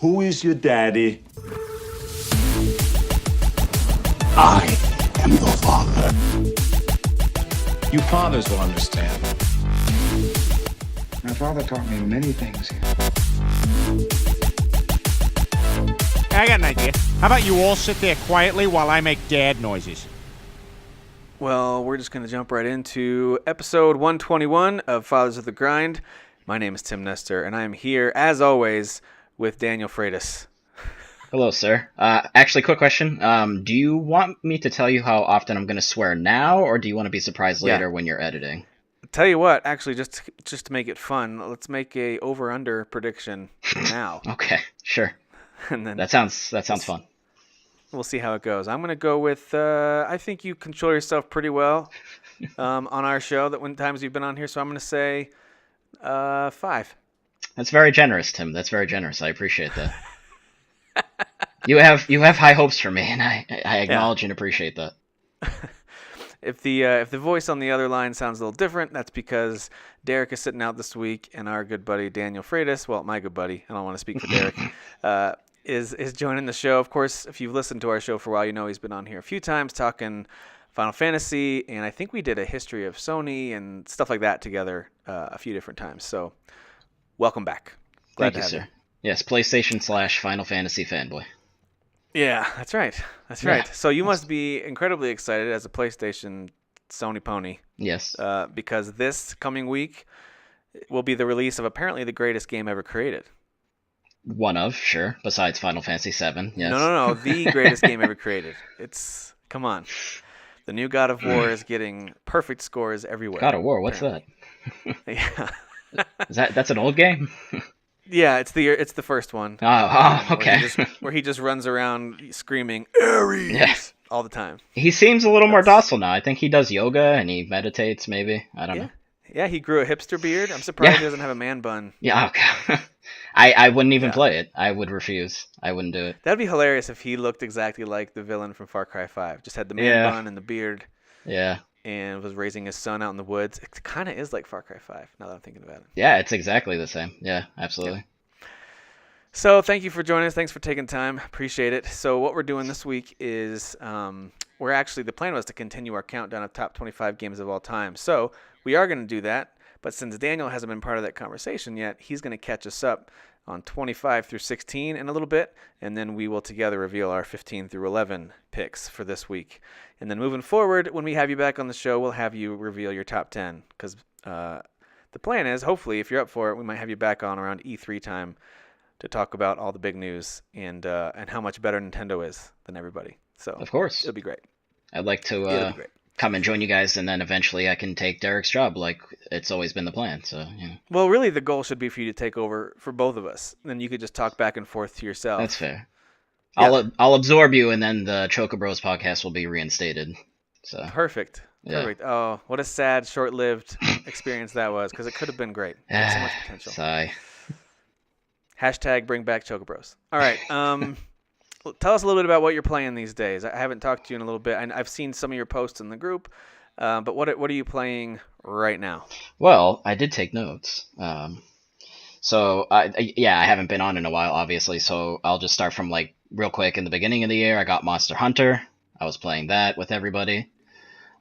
Who is your daddy? I am your father. You fathers will understand. My father taught me many things. I got an idea. How about you all sit there quietly while I make dad noises? Well, we're just going to jump right into episode 121 of Fathers of the Grind. My name is Tim Nestor, and I am here, as always, with Daniel Freitas. Hello, sir. Actually, quick question. Do you want me to tell you how often I'm going to swear now, or do you want to be surprised later when you're editing? Tell you what, actually, just to make it fun, let's make a over/under prediction now. Okay, sure. And then That sounds fun. We'll see how it goes. I'm going to go with, I think you control yourself pretty well on our show when times you've been on here, so I'm going to say 5. That's very generous, Tim. That's very generous. I appreciate that. You have high hopes for me, and I acknowledge and appreciate that. If the voice on the other line sounds a little different, that's because Derek is sitting out this week, and our good buddy Daniel Freitas, well, my good buddy, I don't want to speak for Derek, is joining the show. Of course, if you've listened to our show for a while, you know he's been on here a few times talking Final Fantasy, and I think we did a history of Sony and stuff like that together a few different times. So, welcome back. Glad Thank to you, have sir. Yes, PlayStation / Final Fantasy fanboy. Yeah, that's right. That's right. So you must be incredibly excited as a PlayStation Sony pony. Yes. Because this coming week will be the release of apparently the greatest game ever created. One of, sure, besides Final Fantasy VII, yes. No. The greatest game ever created. Come on. The new God of War is getting perfect scores everywhere. God of War, what's that? Yeah. That's an old game? Yeah, it's the first one. Oh, okay. Where he just runs around screaming Ares all the time. He seems a little more docile now. I think he does yoga and he meditates, maybe. I don't know. Yeah, he grew a hipster beard. I'm surprised he doesn't have a man bun. Yeah, okay. I wouldn't even play it. I would refuse. I wouldn't do it. That'd be hilarious if he looked exactly like the villain from Far Cry 5. Just had the man bun and the beard. Yeah. And was raising his son out in the woods. It kind of is like Far Cry 5, now that I'm thinking about it. Yeah, it's exactly the same. Yeah, absolutely. Yeah. So thank you for joining us. Thanks for taking time. Appreciate it. So what we're doing this week is the plan was to continue our countdown of top 25 games of all time. So we are going to do that. But since Daniel hasn't been part of that conversation yet, he's going to catch us up on 25 through 16 in a little bit, and then we will together reveal our 15 through 11 picks for this week. And then moving forward, when we have you back on the show, we'll have you reveal your top 10, because the plan is, hopefully, if you're up for it, we might have you back on around E3 time to talk about all the big news and how much better Nintendo is than everybody. So of course, it'll be great. I'd like to come and join you guys, and then eventually I can take Derek's job, like it's always been the plan. So yeah. Well, really, the goal should be for you to take over for both of us. Then you could just talk back and forth to yourself. That's fair. Yeah. I'll absorb you, and then the Choco Bros podcast will be reinstated. So Perfect. Yeah. Oh, what a sad, short-lived experience that was, because it could have been great. It had so much potential. Sigh. Hashtag bring back Choco Bros. All right. Tell us a little bit about what you're playing these days. I haven't talked to you in a little bit. I've seen some of your posts in the group, but what are you playing right now? Well, I did take notes. So I haven't been on in a while, obviously. So I'll just start from like real quick. In the beginning of the year, I got Monster Hunter. I was playing that with everybody.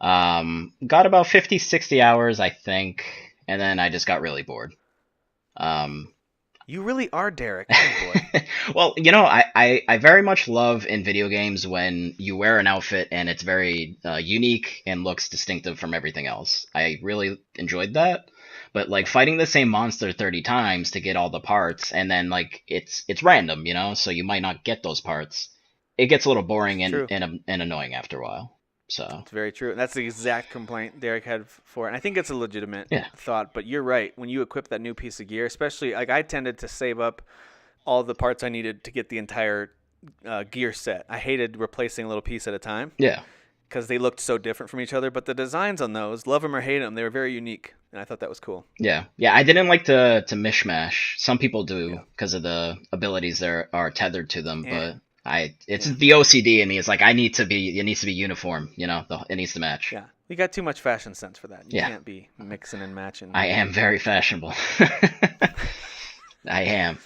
Got about 50, 60 hours, I think, and then I just got really bored. You really are Derek. Oh boy. Well, I very much love in video games when you wear an outfit and it's very unique and looks distinctive from everything else. I really enjoyed that. But like fighting the same monster 30 times to get all the parts, and then like it's random, so you might not get those parts. It gets a little boring and annoying after a while. So it's very true. That's the exact complaint Derek had for it. And I think it's a legitimate thought, but you're right. When you equip that new piece of gear, especially like I tended to save up all the parts I needed to get the entire gear set. I hated replacing a little piece at a time. Yeah. Because they looked so different from each other, but the designs on those, love them or hate them, they were very unique, and I thought that was cool. Yeah, I didn't like to mishmash. Some people do because of the abilities that are tethered to them, but it's the OCD in me. It's like it needs to be uniform. It needs to match. Yeah, you got too much fashion sense for that. You can't be mixing and matching. I am very fashionable. I am.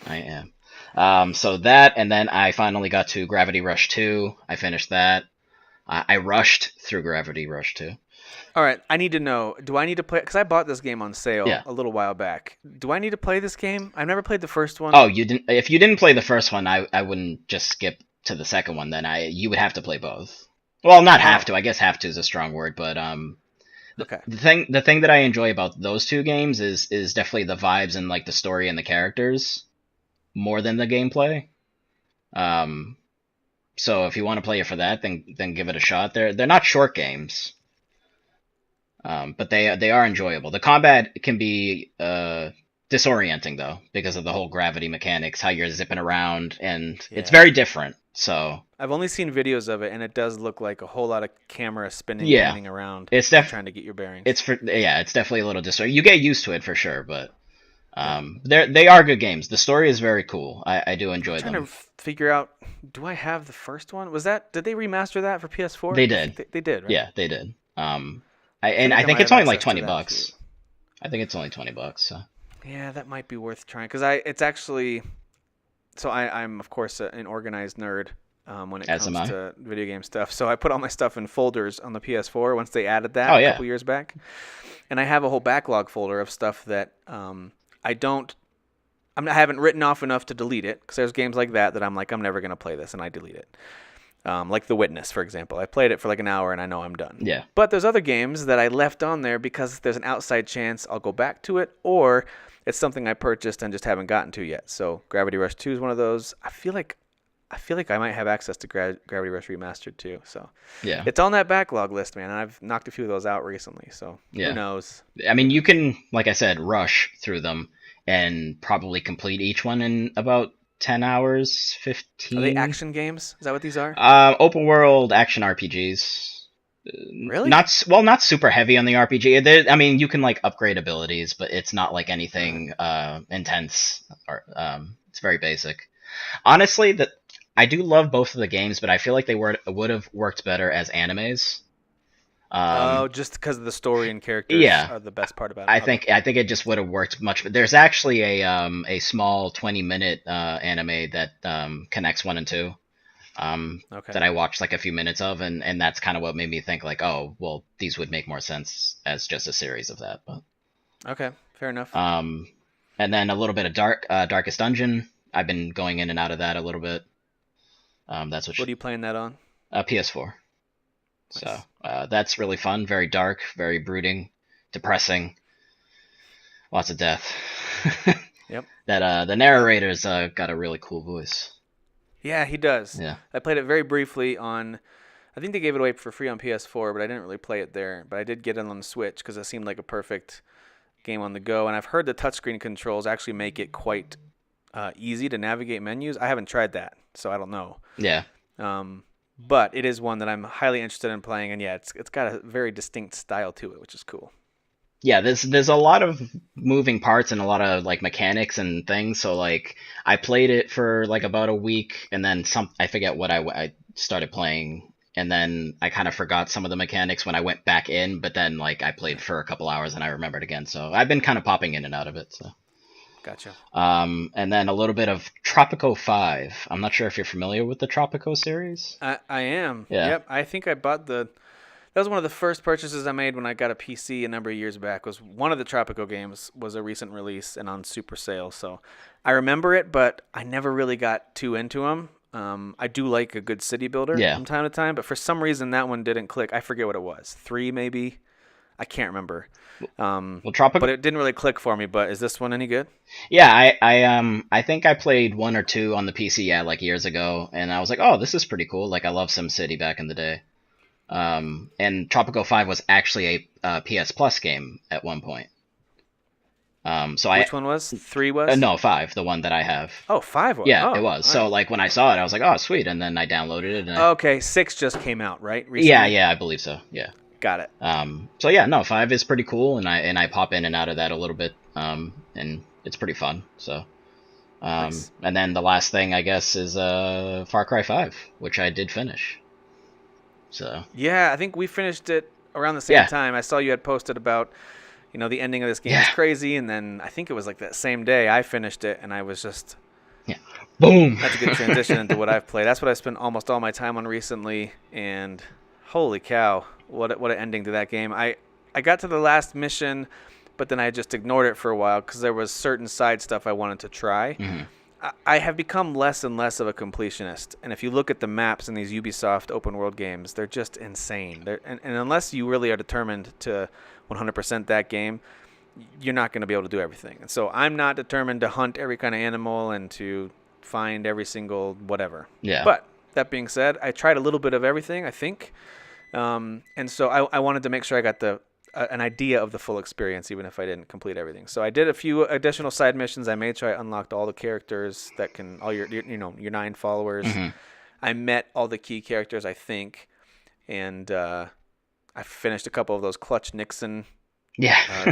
So that, and then I finally got to Gravity Rush 2. I finished that. I rushed through Gravity Rush 2. All right, I need to know. Do I need to play? Because I bought this game on sale Yeah. a little while back. Do I need to play this game? I've never played the first one. Oh, you didn't? If you didn't play the first one, I wouldn't just skip to the second one. Then you would have to play both. Well, not have to. I guess have to is a strong word, but Okay. the thing that I enjoy about those two games is definitely the vibes and like the story and the characters more than the gameplay. So if you want to play it for that, then give it a shot. They're not short games. But they are enjoyable. The combat can be disorienting though because of the whole gravity mechanics, how you're zipping around, and it's very different. So I've only seen videos of it, and it does look like a whole lot of camera spinning, Yeah. panning around. It's trying to get your bearings. it's definitely a little disorienting. You get used to it for sure, but they are good games. The story is very cool. I do enjoy trying them. to figure out. Do I have the first one? Did they remaster that for PS4? They did. They did, right? Yeah, they did. I I think might it's have only like access to $20. that, too. I think it's only $20. So. Yeah, that might be worth trying because it's actually. So I'm of course an organized nerd when it As comes am I. to video game stuff. So I put all my stuff in folders on the PS4 once they added that Oh, a yeah. couple years back, and I have a whole backlog folder of stuff that I haven't written off enough to delete it because there's games like that I'm like I'm never gonna play this and I delete it. Like The Witness, for example. I played it for like an hour and I know I'm done. Yeah. But there's other games that I left on there because there's an outside chance I'll go back to it, or it's something I purchased and just haven't gotten to yet. So Gravity Rush 2 is one of those. I feel like I might have access to Gravity Rush Remastered too. So Yeah. it's on that backlog list, man. And I've knocked a few of those out recently. So Yeah. who knows? I mean, you can, like I said, rush through them and probably complete each one in about 10 hours, 15. Are they action games? Is that what these are? Open world action RPGs. Really? Not super heavy on the RPG. I mean, you can like upgrade abilities, but it's not like anything intense. Or it's very basic. Honestly, I do love both of the games, but I feel like they would have worked better as animes. Just because of the story and characters are the best part about it. I think it just would have worked much. But there's actually a small 20-minute anime that connects 1 and 2 that I watched like a few minutes of, and that's kind of what made me think like, oh, well, these would make more sense as just a series of that. But Okay, fair enough. and then a little bit of Darkest Dungeon. I've been going in and out of that a little bit. That's What are you playing that on? PS4. So that's really fun. Very dark, very brooding, depressing. Lots of death. Yep. That the narrator's got a really cool voice. Yeah, he does. Yeah. I played it very briefly on. I think they gave it away for free on PS4, but I didn't really play it there. But I did get it on the Switch because it seemed like a perfect game on the go. And I've heard the touchscreen controls actually make it quite easy to navigate menus. I haven't tried that, so I don't know. Yeah. But it is one that I'm highly interested in playing, and yeah, it's got a very distinct style to it, which is cool. Yeah, there's a lot of moving parts and a lot of like mechanics and things. So like I played it for like about a week, and then I forget what I started playing, and then I kind of forgot some of the mechanics when I went back in. But then like I played for a couple hours and I remembered again. So I've been kind of popping in and out of it. So. Gotcha. And then a little bit of Tropico 5. I'm not sure if you're familiar with the Tropico series. I am. Yeah. Yep. I think I bought that was one of the first purchases I made when I got a PC a number of years back. Was one of the Tropico games was a recent release and on super sale. So I remember it, but I never really got too into them. I do like a good city builder from time to time, but for some reason that one didn't click. I forget what it was. 3 maybe. I can't remember. Well, Tropico, but it didn't really click for me. But is this one any good? Yeah, I think I played 1 or 2 on the PC like years ago, and I was like, oh, this is pretty cool. Like I love SimCity back in the day. And Tropico 5 was actually a PS Plus game at one point. Which one was? 3 was? No, 5, the one that I have. Oh, 5 was? Yeah, Oh, it was. all So right. like when I saw it, I was like, oh, sweet, and then I downloaded it. And Okay, 6 just came out, right? Recently? yeah, I believe so. Yeah. Got it. So yeah, no, 5 is pretty cool, and I pop in and out of that a little bit, and it's pretty fun. So, Nice. and then the last thing I guess is Far Cry 5, which I did finish. So Yeah, I think we finished it around the same Yeah. time. I saw you had posted about, the ending of this game is crazy, and then I think it was like that same day I finished it, and I was just, yeah, Boom. That's a good transition into what I've played. That's what I spent almost all my time on recently, and holy cow, what an ending to that game. I got to the last mission, but then I just ignored it for a while because there was certain side stuff I wanted to try. Mm-hmm. I have become less and less of a completionist, and if you look at the maps in these Ubisoft open world games, they're just insane. And unless you really are determined to 100% that game, you're not going to be able to do everything. And so I'm not determined to hunt every kind of animal and to find every single whatever. Yeah. But that being said, I tried a little bit of everything, I think. And so I wanted to make sure I got an idea of the full experience, even if I didn't complete everything. So I did a few additional side missions. I made sure I unlocked all the characters that can, all your 9 followers. Mm-hmm. I met all the key characters, I think. And I finished a couple of those Clutch Nixon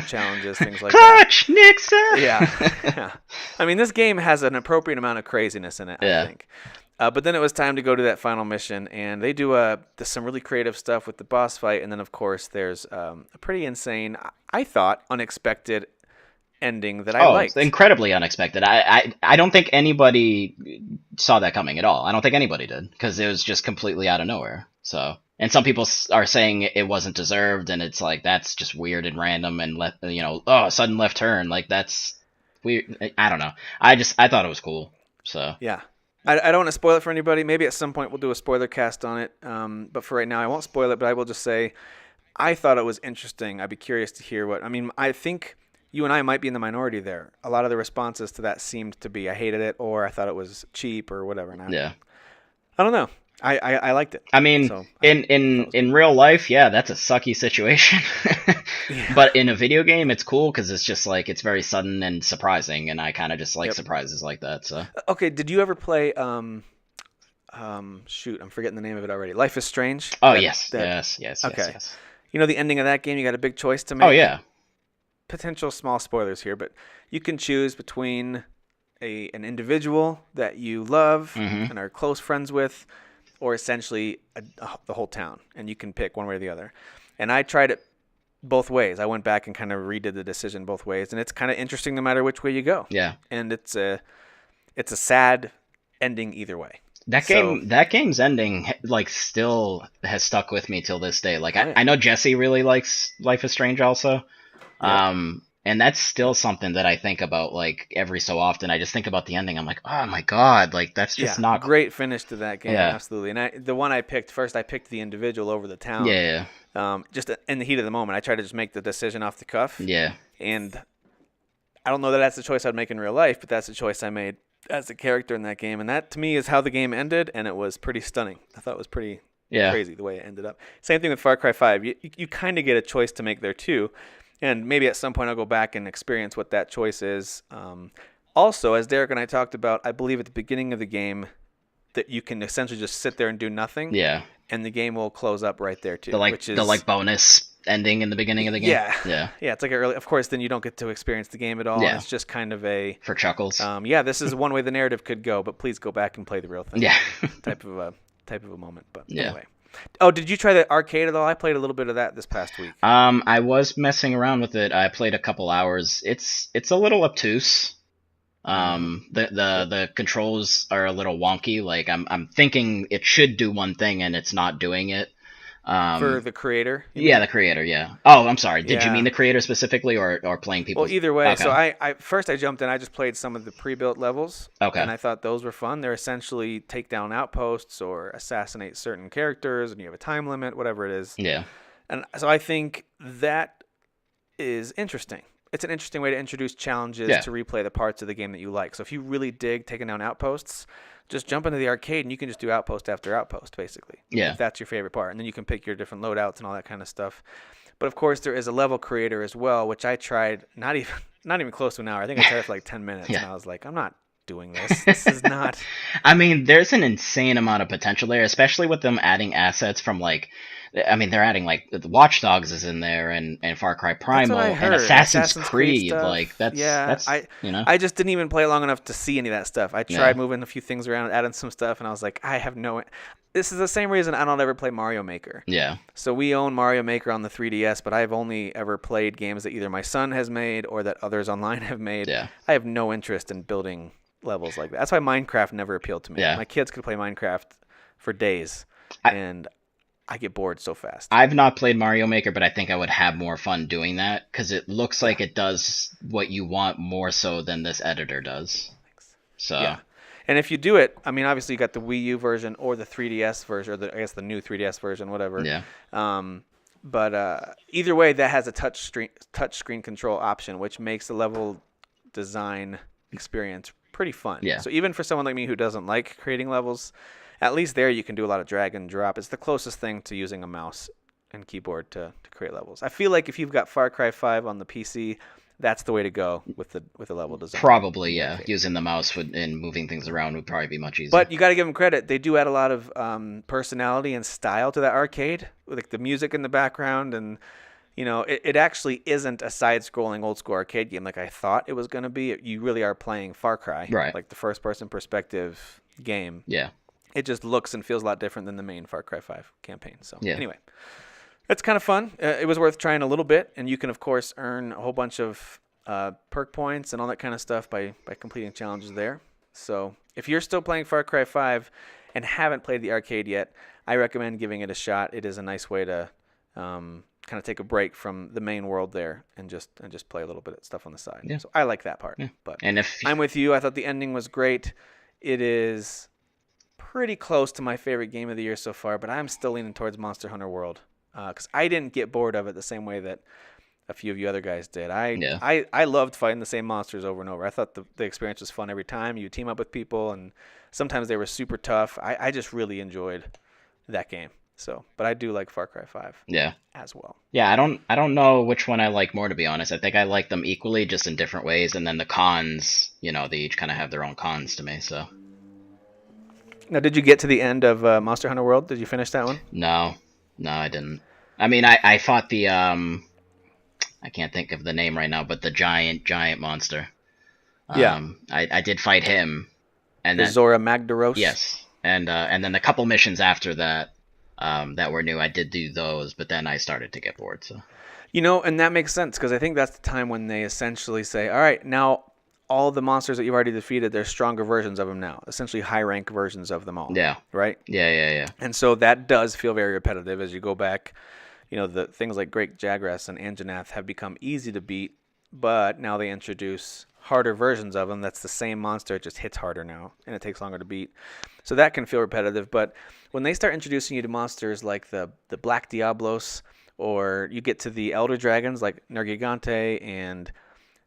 challenges, things like Clutch Nixon! Yeah. I mean, this game has an appropriate amount of craziness in it, I think. But then it was time to go to that final mission, and they do there's some really creative stuff with the boss fight, and then, of course, there's a pretty insane, I thought, unexpected ending that I liked. Incredibly unexpected. I don't think anybody saw that coming at all. I don't think anybody did, because it was just completely out of nowhere. So, and some people are saying it wasn't deserved, and it's like, that's just weird and random, and sudden left turn, like, that's weird. I don't know. I thought it was cool. So yeah. I don't want to spoil it for anybody. Maybe at some point we'll do a spoiler cast on it. But for right now, I won't spoil it, but I will just say I thought it was interesting. I'd be curious to hear I think you and I might be in the minority there. A lot of the responses to that seemed to be I hated it or I thought it was cheap or whatever. I don't know. I liked it. I mean, so in real life, yeah, that's a sucky situation. But in a video game, it's cool because it's just like it's very sudden and surprising, and I kind of just like surprises like that. So okay, did you ever play? Shoot, I'm forgetting the name of it already. Life is Strange. Oh yes. Okay. Yes. You know the ending of that game. You got a big choice to make. Oh yeah. Potential small spoilers here, but you can choose between an individual that you love and are close friends with, or essentially the whole town, and you can pick one way or the other. And I tried it both ways. I went back and kind of redid the decision both ways, and it's kind of interesting no matter which way you go. Yeah. And it's a sad ending either way. That game's ending like still has stuck with me till this day. Like I know Jesse really likes Life is Strange also. Yeah. And that's still something that I think about like every so often. I just think about the ending. I'm like, oh my god, like that's just not great finish to that game. Yeah. Absolutely. And the one I picked the individual over the town. Yeah. Just in the heat of the moment, I tried to just make the decision off the cuff. Yeah. And I don't know that that's the choice I'd make in real life, but that's the choice I made as a character in that game. And that to me is how the game ended, and it was pretty stunning. I thought it was pretty crazy the way it ended up. Same thing with Far Cry 5. You kind of get a choice to make there too. And maybe at some point I'll go back and experience what that choice is. Also, as Derek and I talked about, I believe at the beginning of the game that you can essentially just sit there and do nothing. Yeah. And the game will close up right there too. The bonus ending in the beginning of the game. Yeah. It's like early. Of course, then you don't get to experience the game at all. Yeah. It's just kind of for chuckles. This is one way the narrative could go, but please go back and play the real thing. Yeah. type of a moment. But anyway. Oh, did you try the arcade at all? I played a little bit of that this past week. I was messing around with it. I played a couple hours. It's a little obtuse. The controls are a little wonky. Like I'm thinking it should do one thing and it's not doing it. For the creator? The creator, yeah. Oh, I'm sorry. Did you mean the creator specifically or playing people? Well, either way. Okay. So I first I jumped in. I just played some of the pre-built levels. Okay. And I thought those were fun. They're essentially take down outposts or assassinate certain characters, and you have a time limit, whatever it is. Yeah. And so I think that is interesting. It's an interesting way to introduce challenges to replay the parts of the game that you like. So if you really dig taking down outposts, just jump into the arcade and you can just do outpost after outpost, basically. Yeah. If that's your favorite part. And then you can pick your different loadouts and all that kind of stuff. But of course, there is a level creator as well, which I tried not even close to an hour. I think I tried it for like 10 minutes. And I was like, I'm not doing this. This is not. I mean, there's an insane amount of potential there, especially with them adding assets from like. I mean, they're adding like the Watch Dogs is in there, and Far Cry Primal, and Assassin's Creed. Like that's I just didn't even play long enough to see any of that stuff. I tried moving a few things around, adding some stuff, and I was like, I have no. This is the same reason I don't ever play Mario Maker. Yeah. So we own Mario Maker on the 3DS, but I've only ever played games that either my son has made or that others online have made. Yeah. I have no interest in building levels like that. That's why Minecraft never appealed to me. Yeah. My kids could play Minecraft for days, I- and I get bored so fast. I've not played Mario Maker, but I think I would have more fun doing that because it looks like it does what you want more so than this editor does. So Yeah. And if you do it, I mean, obviously you got the Wii U version or the 3DS version, or I guess the new 3DS version, whatever. yeah, But either way, that has a touch screen control option, which makes the level design experience pretty fun. Yeah. So even for someone like me who doesn't like creating levels, at least there you can do a lot of drag and drop. It's the closest thing to using a mouse and keyboard to create levels. I feel like if you've got Far Cry 5 on the PC, that's the way to go with the level design. probably yeah. Using the mouse and moving things around would probably be much easier. But you got to give them credit. They do add a lot of personality and style to that arcade, like the music in the background. And, you know, it actually isn't a side-scrolling old-school arcade game like I thought it was going to be. You really are playing Far Cry, Right. like the first-person perspective game. yeah, It just looks and feels a lot different than the main Far Cry 5 campaign. So, Yeah. anyway, it's kind of fun. It was worth trying a little bit. And you can, of course, earn a whole bunch of perk points and all that kind of stuff by completing challenges there. So if you're still playing Far Cry 5 and haven't played the arcade yet, I recommend giving it a shot. It is a nice way to kind of take a break from the main world there and just play a little bit of stuff on the side. Yeah. So I like that part. Yeah. But and if I'm with you. I thought the ending was great. It is pretty close to my favorite game of the year so far, but I'm still leaning towards Monster Hunter World because I didn't get bored of it the same way that a few of you other guys did. I loved fighting the same monsters over and over. I thought the experience was fun every time. You team up with people, and sometimes they were super tough. I just really enjoyed that game. So, but I do like Far Cry 5 yeah. as well. Yeah, I don't know which one I like more, to be honest. I think I like them equally, just in different ways. And then the cons, you know, they each kind of have their own cons to me. So Now, did you get to the end of Monster Hunter World? Did you finish that one? no, I didn't. I mean, I fought the I can't think of the name right now, but the giant monster. Yeah. I did fight him, and The then Zora Magdaros? yes, and then a couple missions after that that were new. I did do those, but then I started to get bored. So You know, and that makes sense because I think that's the time when they essentially say, all right, now all the monsters that you've already defeated, there's stronger versions of them now, essentially high-rank versions of them all. yeah, Right? yeah. And so that does feel very repetitive as you go back. You know, the things like Great Jagras and Anjanath have become easy to beat, but now they introduce harder versions of them. That's the same monster, it just hits harder now, and it takes longer to beat. So that can feel repetitive, but when they start introducing you to monsters like the Black Diablos, or you get to the Elder Dragons like Nergigante, and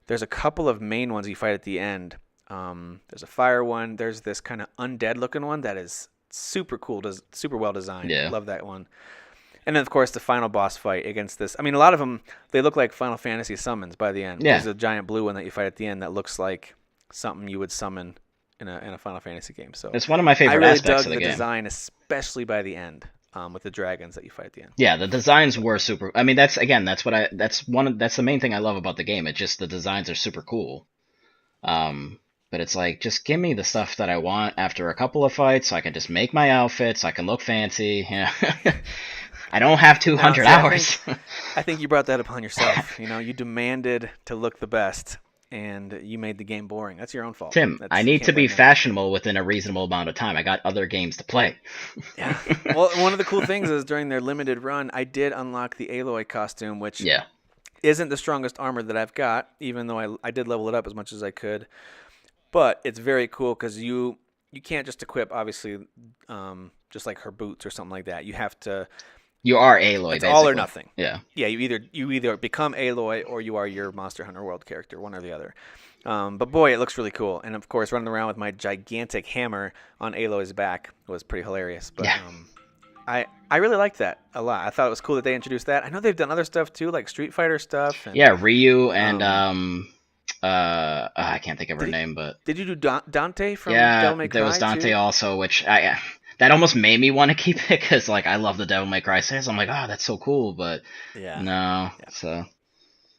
there's a couple of main ones you fight at the end. There's a fire one. There's this kind of undead-looking one that is super cool, super well designed. Yeah. Love that one. And then, of course, the final boss fight against this. I mean, a lot of them, they look like Final Fantasy summons by the end. Yeah. There's a giant blue one that you fight at the end that looks like something you would summon in a Final Fantasy game. So It's one of my I favorite really aspects dug of the the game. design, especially by the end with the dragons that you fight at the end. Yeah, the designs were super. I mean, that's the main thing I love about the game. It's just the designs are super cool. But it's like, just give me the stuff that I want after a couple of fights, so I can just make my outfits, so I can look fancy. You know? I don't have 200 Now, see, hours. I think you brought that upon yourself. You know, you demanded to look the best, and you made the game boring. That's your own fault. Tim, That's, I you need can't to be blame me. fashionable within a reasonable amount of time. I got other games to play. Yeah. Well, one of the cool things is during their limited run, I did unlock the Aloy costume, which Yeah. isn't the strongest armor that I've got, even though I did level it up as much as I could. But it's very cool because you can't just equip, obviously, just like her boots or something like that. You have to. You are Aloy, It's basically. all or nothing. Yeah. Yeah, you either become Aloy or you are your Monster Hunter World character, one or the other. But boy, it looks really cool. And of course, running around with my gigantic hammer on Aloy's back was pretty hilarious. But Yeah. I really liked that a lot. I thought it was cool that they introduced that. I know they've done other stuff too, like Street Fighter stuff. And, Yeah, Ryu and I can't think of her name, but Did you do Dante from yeah, Devil May Cry there was Dante too? also, which that almost made me want to keep it because like I love the Devil May Cry series. I'm like, oh, that's so cool, but Yeah. no. So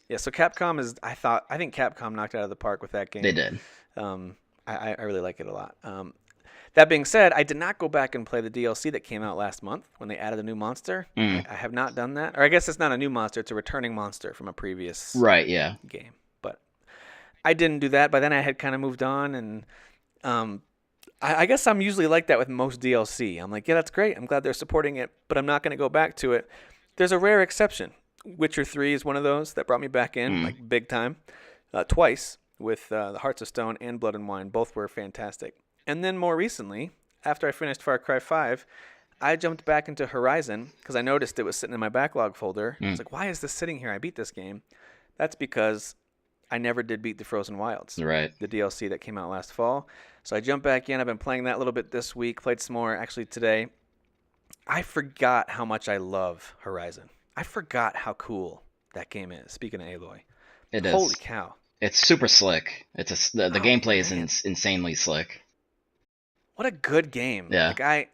Yeah, so Capcom is. I think Capcom knocked it out of the park with that game. they did. I really like it a lot. That being said, I did not go back and play the DLC that came out last month when they added a new monster. I have not done that. Or I guess it's not a new monster, it's a returning monster from a previous Right. Yeah. game. But I didn't do that. By then I had kind of moved on, and I guess I'm usually like that with most DLC. I'm like, yeah, that's great. I'm glad they're supporting it, but I'm not going to go back to it. There's a rare exception. Witcher 3 is one of those that brought me back in, like big time, twice with the Hearts of Stone and Blood and Wine. Both were fantastic. And then more recently, after I finished Far Cry 5, I jumped back into Horizon because I noticed it was sitting in my backlog folder. I was like, why is this sitting here? I beat this game. That's because I never did beat the Frozen Wilds, Right. the DLC that came out last fall. So I jumped back in. I've been playing that a little bit this week, played some more actually today. I forgot how much I love Horizon. I forgot how cool that game is, speaking of Aloy. It is. Holy cow. It's super slick. The Oh, gameplay is man. insanely slick. What a good game. Yeah. Like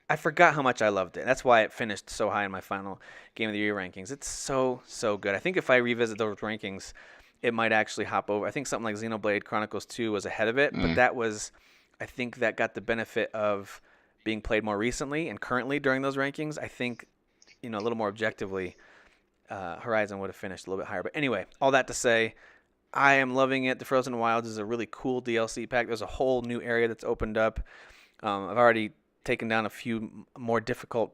I forgot how much I loved it. That's why it finished so high in my final Game of the Year rankings. It's so good. I think if I revisit those rankings, it might actually hop over. I think something like Xenoblade Chronicles 2 was ahead of it, but that was, I think that got the benefit of being played more recently and currently during those rankings. I think, a little more objectively, Horizon would have finished a little bit higher. But anyway, all that to say, I am loving it. The Frozen Wilds is a really cool DLC pack. There's a whole new area that's opened up. I've already taken down a few more difficult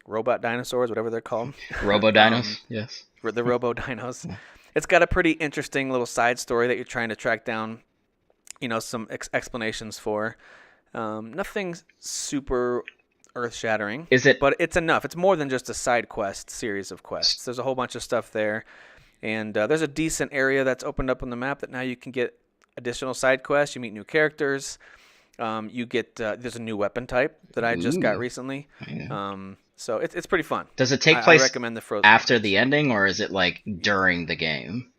robot dinosaurs, whatever they're called. Robo-dinos, yes. The robo-dinos. It's got a pretty interesting little side story that you're trying to track down, some explanations for. Nothing super earth-shattering. Is it? But it's enough. It's more than just a side quest series of quests. There's a whole bunch of stuff there. And there's a decent area that's opened up on the map that now you can get additional side quests. You meet new characters. You get there's a new weapon type that I just got recently. Yeah. So it's pretty fun. Does it take I place recommend the Frozen after Wilds. the ending, or is it like during the game?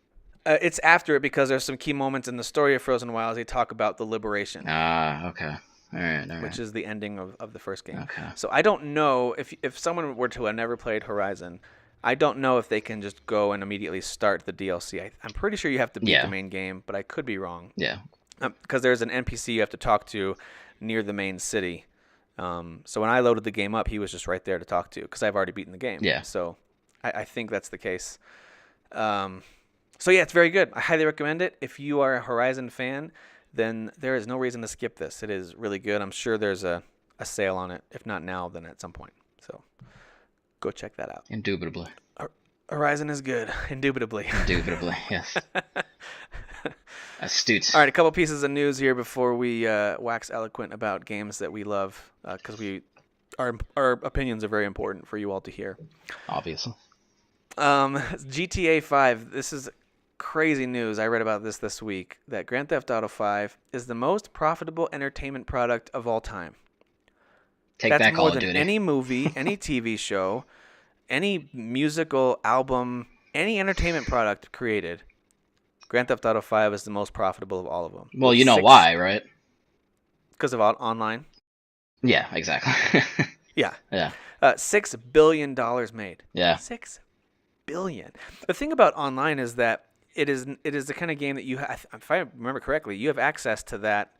It's after it because there's some key moments in the story of Frozen Wilds. They talk about the liberation, Ah, okay. All right. which is the ending of the first game. Okay. So I don't know if someone were to have never played Horizon, I don't know if they can just go and immediately start the DLC. I'm pretty sure you have to beat the main game, but I could be wrong. Yeah. Because there's an NPC you have to talk to near the main city. So when I loaded the game up, he was just right there to talk to because I've already beaten the game. Yeah. So I think that's the case. So yeah, it's very good. I highly recommend it. If you are a Horizon fan, then there is no reason to skip this. It is really good. I'm sure there's a sale on it. If not now, then at some point. So go check that out. Indubitably. Horizon is good. Indubitably. Indubitably, yes. Astute. All right, a couple pieces of news here before we wax eloquent about games that we love, because our opinions are very important for you all to hear. Obviously. GTA 5. This is crazy news. I read about this week that Grand Theft Auto 5 is the most profitable entertainment product of all time. Take That's that, more Call of than Duty. any movie, any TV show, any musical album, any entertainment product created. Grand Theft Auto 5 is the most profitable of all of them. Well, you know why, right? Because of online. Yeah, exactly. Yeah. Yeah. $6 billion made. Yeah. $6 billion. The thing about online is that it is the kind of game that you have, if I remember correctly, you have access to that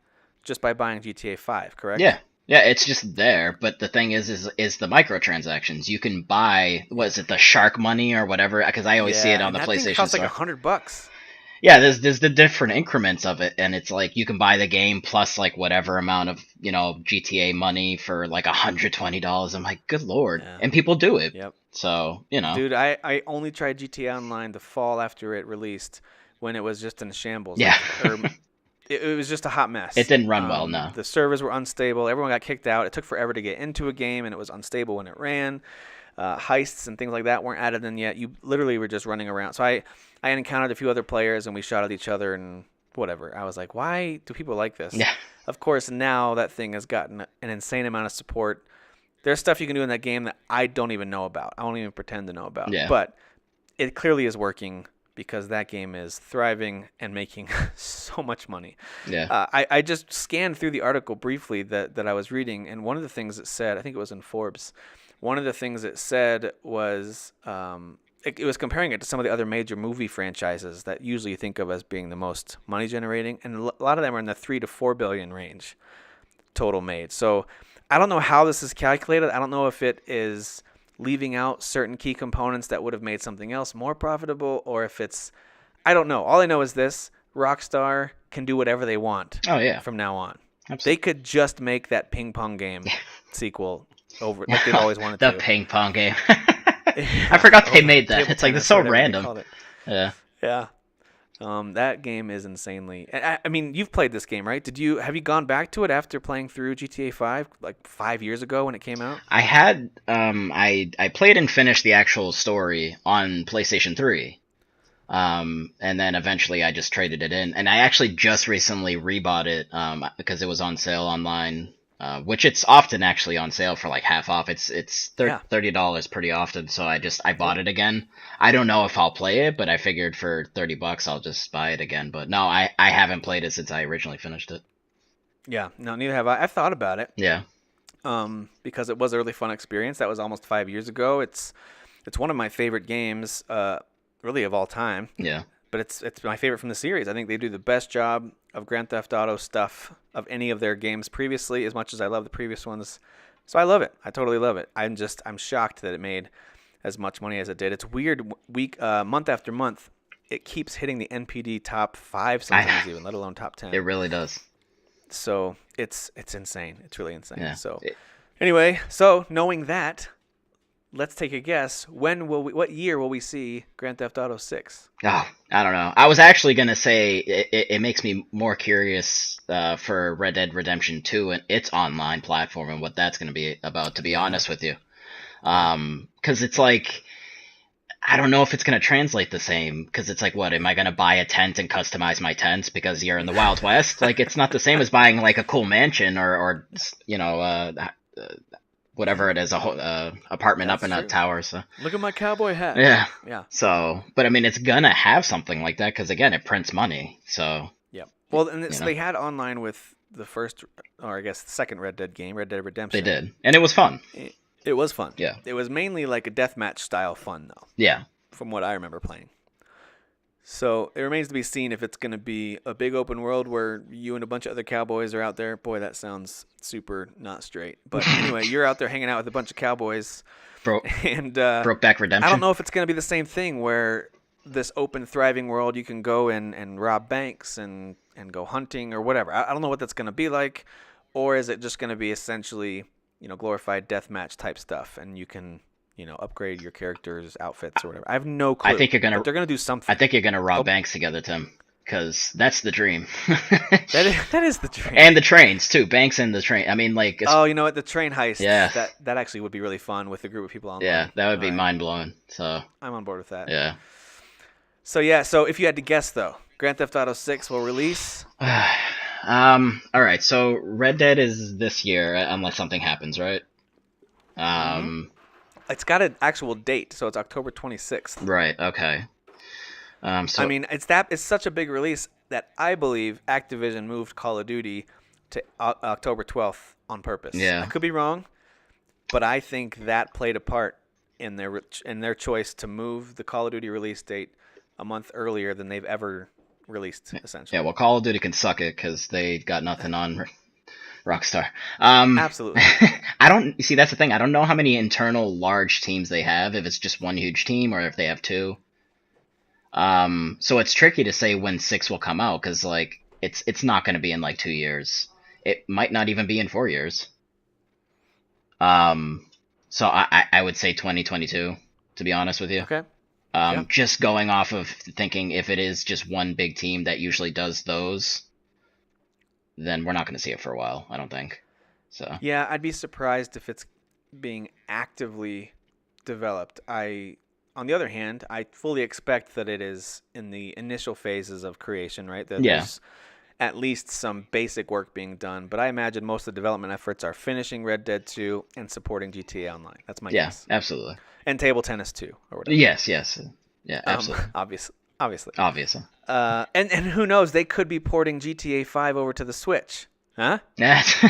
just by buying GTA 5, correct? Yeah. Yeah, it's just there, but the thing is the microtransactions. You can buy, what is it, the shark money or whatever? Because I always see it on the that PlayStation thing costs Store. like $100. Yeah, there's the different increments of it, and it's like you can buy the game plus like whatever amount of GTA money for like $120. I'm like, good lord, Yeah. and people do it. Yep. So Dude, I only tried GTA Online the fall after it released when it was just in shambles. Yeah. It was just a hot mess. It didn't run well, no. The servers were unstable. Everyone got kicked out. It took forever to get into a game, and it was unstable when it ran. Heists and things like that weren't added in yet. You literally were just running around. So I encountered a few other players, and we shot at each other and whatever. I was like, why do people like this? Yeah. Of course, now that thing has gotten an insane amount of support. There's stuff you can do in that game that I don't even know about. I won't even pretend to know about. Yeah. But it clearly is working because that game is thriving and making so much money. Yeah. I just scanned through the article briefly that I was reading, and one of the things it said, I think it was in Forbes, one of the things it said was it was comparing it to some of the other major movie franchises that usually you think of as being the most money generating, and a lot of them are in the 3 to 4 billion range total made. So I don't know how this is calculated. I don't know if it is leaving out certain key components that would have made something else more profitable, or if it's, I don't know. All I know is this: Rockstar can do whatever they want. Oh, yeah. From now on, Absolutely. they could just make that ping pong game sequel over like they've always wanted the to. ping pong game. I forgot they made that. Table It's like tennis it's so or whatever they random. called it. Yeah. Yeah. That game is insanely. I mean, you've played this game, right? Have you gone back to it after playing through GTA 5 like 5 years ago when it came out? I had I played and finished the actual story on PlayStation 3. And then eventually I just traded it in, and I actually just recently rebought it because it was on sale online, which it's often actually on sale for like half off. It's $30 pretty often, so I bought it again. I don't know if I'll play it, but I figured for $30 I'll just buy it again. But no, I haven't played it since I originally finished it. Yeah, no, neither have I. I've thought about it. Yeah. Because it was a really fun experience. That was almost 5 years ago. It's one of my favorite games, really of all time. Yeah. But it's my favorite from the series. I think they do the best job of Grand Theft Auto stuff of any of their games previously, as much as I love the previous ones. So I love it. I totally love it. I'm shocked that it made as much money as it did. It's weird. Month after month, it keeps hitting the NPD top 5 sometimes even, let alone top 10. It really does. So it's insane. It's really insane. Yeah. So anyway, so knowing that, let's take a guess. What year will we see Grand Theft Auto 6? Oh, I don't know. I was actually going to say it makes me more curious for Red Dead Redemption 2 and its online platform and what that's going to be about, to be honest with you. Because it's like, I don't know if it's going to translate the same, because it's like, what, am I going to buy a tent and customize my tent because you're in the Wild West? Like, it's not the same as buying like a cool mansion or whatever it is, a whole apartment up in a tower. So Look at my cowboy hat. yeah. So, but I mean, it's gonna have something like that because again, it prints money. So yeah. Well, and they had online with the first, or I guess the second Red Dead game, Red Dead Redemption. they did, and it was fun. It was fun. Yeah. It was mainly like a deathmatch style fun though, Yeah. from what I remember playing. So it remains to be seen if it's going to be a big open world where you and a bunch of other cowboys are out there. Boy, that sounds super not straight. But anyway, you're out there hanging out with a bunch of cowboys. And Brokeback Redemption. I don't know if it's going to be the same thing where this open, thriving world you can go and rob banks and go hunting or whatever. I don't know what that's going to be like. Or is it just going to be essentially, glorified deathmatch type stuff, and you can upgrade your characters' outfits or whatever. I have no clue. I think you're gonna. But they're gonna do something. I think you're gonna rob banks together, Tim, because that's the dream. That is the dream. And the trains too, banks and the train. I mean, like. Oh, you know what? The train heist. Yeah. That actually would be really fun with a group of people online. Yeah, that would be All right. mind blowing. So. I'm on board with that. Yeah. So if you had to guess though, Grand Theft Auto 6 will release. All right. So Red Dead is this year, unless something happens, right? It's got an actual date, so it's October 26th. Right. Okay. So I mean, it's such a big release that I believe Activision moved Call of Duty to October 12th on purpose. Yeah. I could be wrong, but I think that played a part in their choice to move the Call of Duty release date a month earlier than they've ever released, essentially. yeah, well, Call of Duty can suck it because they got nothing on Rockstar. Absolutely. I don't see. That's the thing. I don't know how many internal large teams they have. If it's just one huge team or if they have two. So it's tricky to say when 6 will come out because like it's not going to be in like 2 years. It might not even be in 4 years. So I would say 2022 to be honest with you. Okay. Just going off of thinking if it is just one big team that usually does those, then we're not going to see it for a while, I don't think. So Yeah, I'd be surprised if it's being actively developed. On the other hand, I fully expect that it is in the initial phases of creation, right? That there's at least some basic work being done, but I imagine most of the development efforts are finishing Red Dead 2 and supporting GTA Online. That's my guess. Yeah, absolutely. And table tennis 2 or whatever. Yes. Yeah, absolutely. Obviously. And who knows? They could be porting GTA 5 over to the Switch, huh? That's.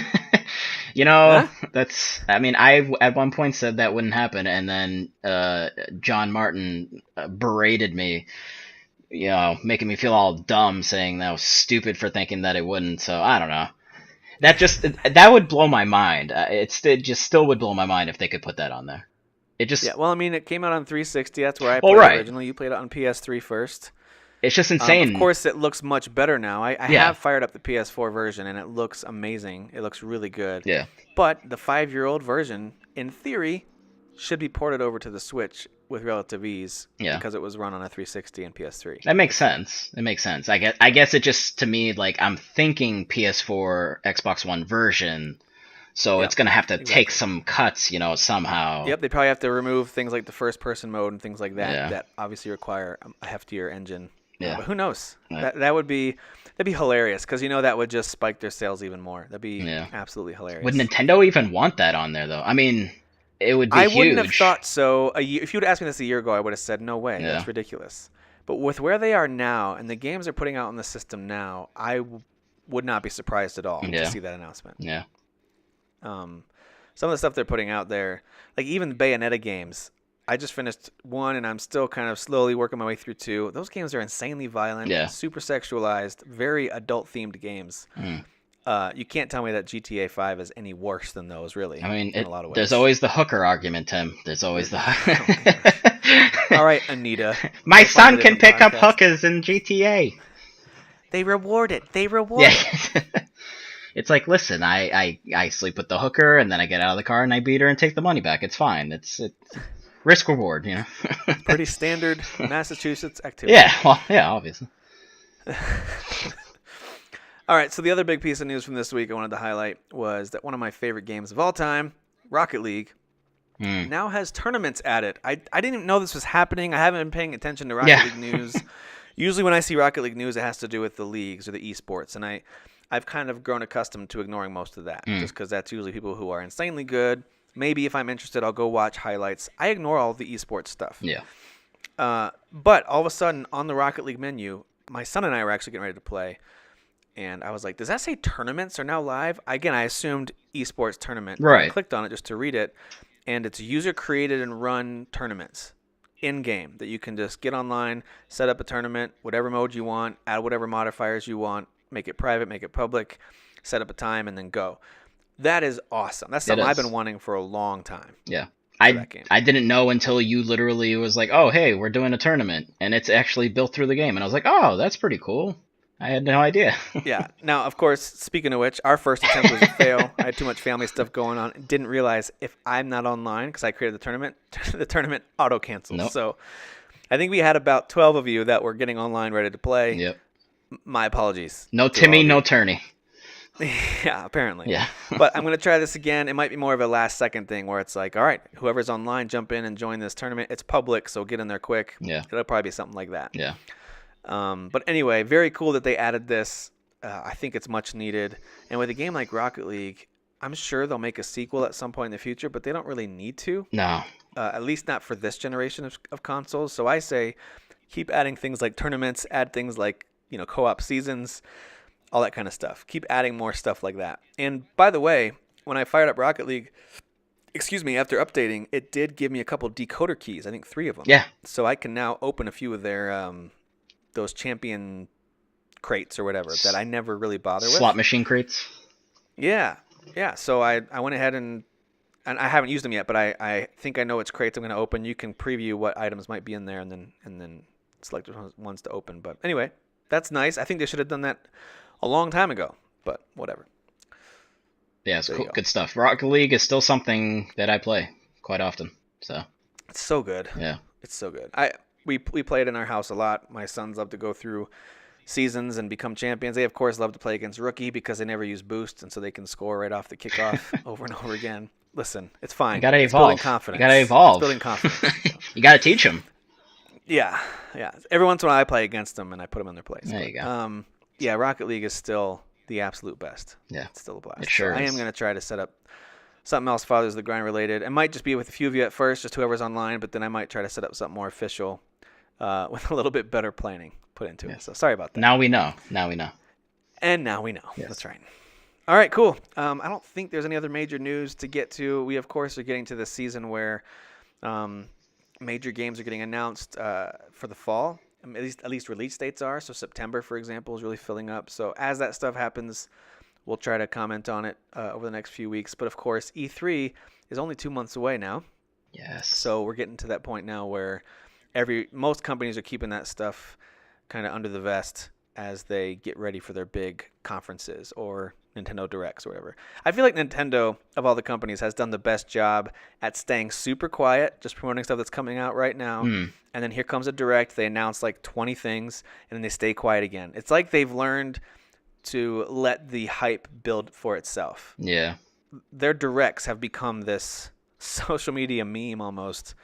I mean, I at one point said that wouldn't happen, and then John Martin berated me, making me feel all dumb, saying that I was stupid for thinking that it wouldn't. So I don't know. That would blow my mind. It just still would blow my mind if they could put that on there. It just Well, I mean, it came out on 360. That's where I played right. originally. You played it on PS3 first. It's just insane. Of course, it looks much better now. I Yeah. have fired up the PS4 version, and it looks amazing. It looks really good. Yeah. But the 5-year-old version, in theory, should be ported over to the Switch with relative ease because it was run on a 360 and PS3. That makes sense. It makes sense. I guess it just, to me, like, I'm thinking PS4, Xbox One version, so it's going to have to take some cuts, somehow. Yep, they probably have to remove things like the first-person mode and things like that Yeah. that obviously require a heftier engine. Yeah. But who knows? Yeah. That'd be hilarious because that would just spike their sales even more. That'd be absolutely hilarious. Would Nintendo even want that on there, though? I mean, it would be huge. I wouldn't have thought so. If you'd asked me this a year ago, I would have said, no way. That's ridiculous. But with where they are now and the games they're putting out on the system now, I would not be surprised at all to see that announcement. Yeah. Some of the stuff they're putting out there, like even Bayonetta games, I just finished 1 and I'm still kind of slowly working my way through 2. Those games are insanely violent, super sexualized, very adult-themed games. You can't tell me that GTA 5 is any worse than those, really. I mean, in a lot of ways. There's always the hooker argument, Tim. There's always the. All right, Anita. My son can pick up hookers in GTA. They reward it. It. It's like, listen, I sleep with the hooker, and then I get out of the car and I beat her and take the money back. It's fine. It's risk reward, Pretty standard Massachusetts activity. Yeah, obviously. All right, so the other big piece of news from this week I wanted to highlight was that one of my favorite games of all time, Rocket League, now has tournaments added. I didn't even know this was happening. I haven't been paying attention to Rocket League news. Usually when I see Rocket League news, it has to do with the leagues or the esports, and I've kind of grown accustomed to ignoring most of that just because that's usually people who are insanely good. Maybe if I'm interested, I'll go watch highlights. I ignore all the esports stuff. Yeah. But all of a sudden, on the Rocket League menu, my son and I were actually getting ready to play, and I was like, does that say tournaments are now live? Again, I assumed esports tournament. Right. I clicked on it just to read it, and it's user-created and run tournaments in-game that you can just get online, set up a tournament, whatever mode you want, add whatever modifiers you want, make it private, make it public, set up a time, and then go. That is awesome. That's something I've been wanting for a long time. Yeah. I didn't know until you literally was like, oh, hey, we're doing a tournament, and it's actually built through the game. And I was like, oh, that's pretty cool. I had no idea. Yeah. Now, of course, speaking of which, our first attempt was a fail. I had too much family stuff going on. Didn't realize if I'm not online because I created the tournament auto-cancels. Nope. So I think we had about 12 of you that were getting online ready to play. Yep. My apologies. No Timmy, no tourney. Yeah, apparently. Yeah. But I'm going to try this again. It might be more of a last-second thing where it's like, all right, whoever's online, jump in and join this tournament. It's public, so get in there quick. Yeah. It'll probably be something like that. Yeah. But anyway, very cool that they added this. I think it's much needed. And with a game like Rocket League, I'm sure they'll make a sequel at some point in the future, but they don't really need to. No. At least not for this generation of consoles. So I say keep adding things like tournaments, add things like, co-op seasons, all that kind of stuff. Keep adding more stuff like that. And by the way, when I fired up Rocket League, after updating, it did give me a couple decoder keys. I think 3 of them. Yeah. So I can now open a few of their those champion crates or whatever that I never really bother with. Slot machine crates. Yeah. So I went ahead and I haven't used them yet, but I think I know which crates I'm going to open. You can preview what items might be in there and then select which ones to open. But anyway, that's nice. I think they should have done that a long time ago, but whatever. Yeah, it's cool. Good stuff. Rocket League is still something that I play quite often. So it's so good. Yeah, it's so good. We play it in our house a lot. My sons love to go through seasons and become champions. They of course love to play against rookie because they never use boost, and so they can score right off the kickoff over and over again. Listen, it's fine. You gotta it's evolve. Building confidence. You gotta evolve. It's building confidence. You gotta teach them. Yeah. Every once in a while I play against them and I put them in their place. There you go. Yeah, Rocket League is still the absolute best. Yeah. It's still a blast. It sure is. I am going to try to set up something else Fathers of the Grind related. It might just be with a few of you at first, just whoever's online, but then I might try to set up something more official with a little bit better planning put into it. So sorry about that. Now we know. And now we know. Yes. That's right. All right, cool. I don't think there's any other major news to get to. We, of course, are getting to the season where major games are getting announced for the fall. At least release dates are. So September, for example, is really filling up. So as that stuff happens, we'll try to comment on it over the next few weeks. But of course, E3 is only 2 months away now. Yes. So we're getting to that point now where most companies are keeping that stuff kind of under the vest as they get ready for their big conferences or Nintendo Directs or whatever. I feel like Nintendo, of all the companies, has done the best job at staying super quiet, just promoting stuff that's coming out right now. And then here comes a Direct. They announce like 20 things, and then they stay quiet again. It's like they've learned to let the hype build for itself. Yeah. Their Directs have become this social media meme almost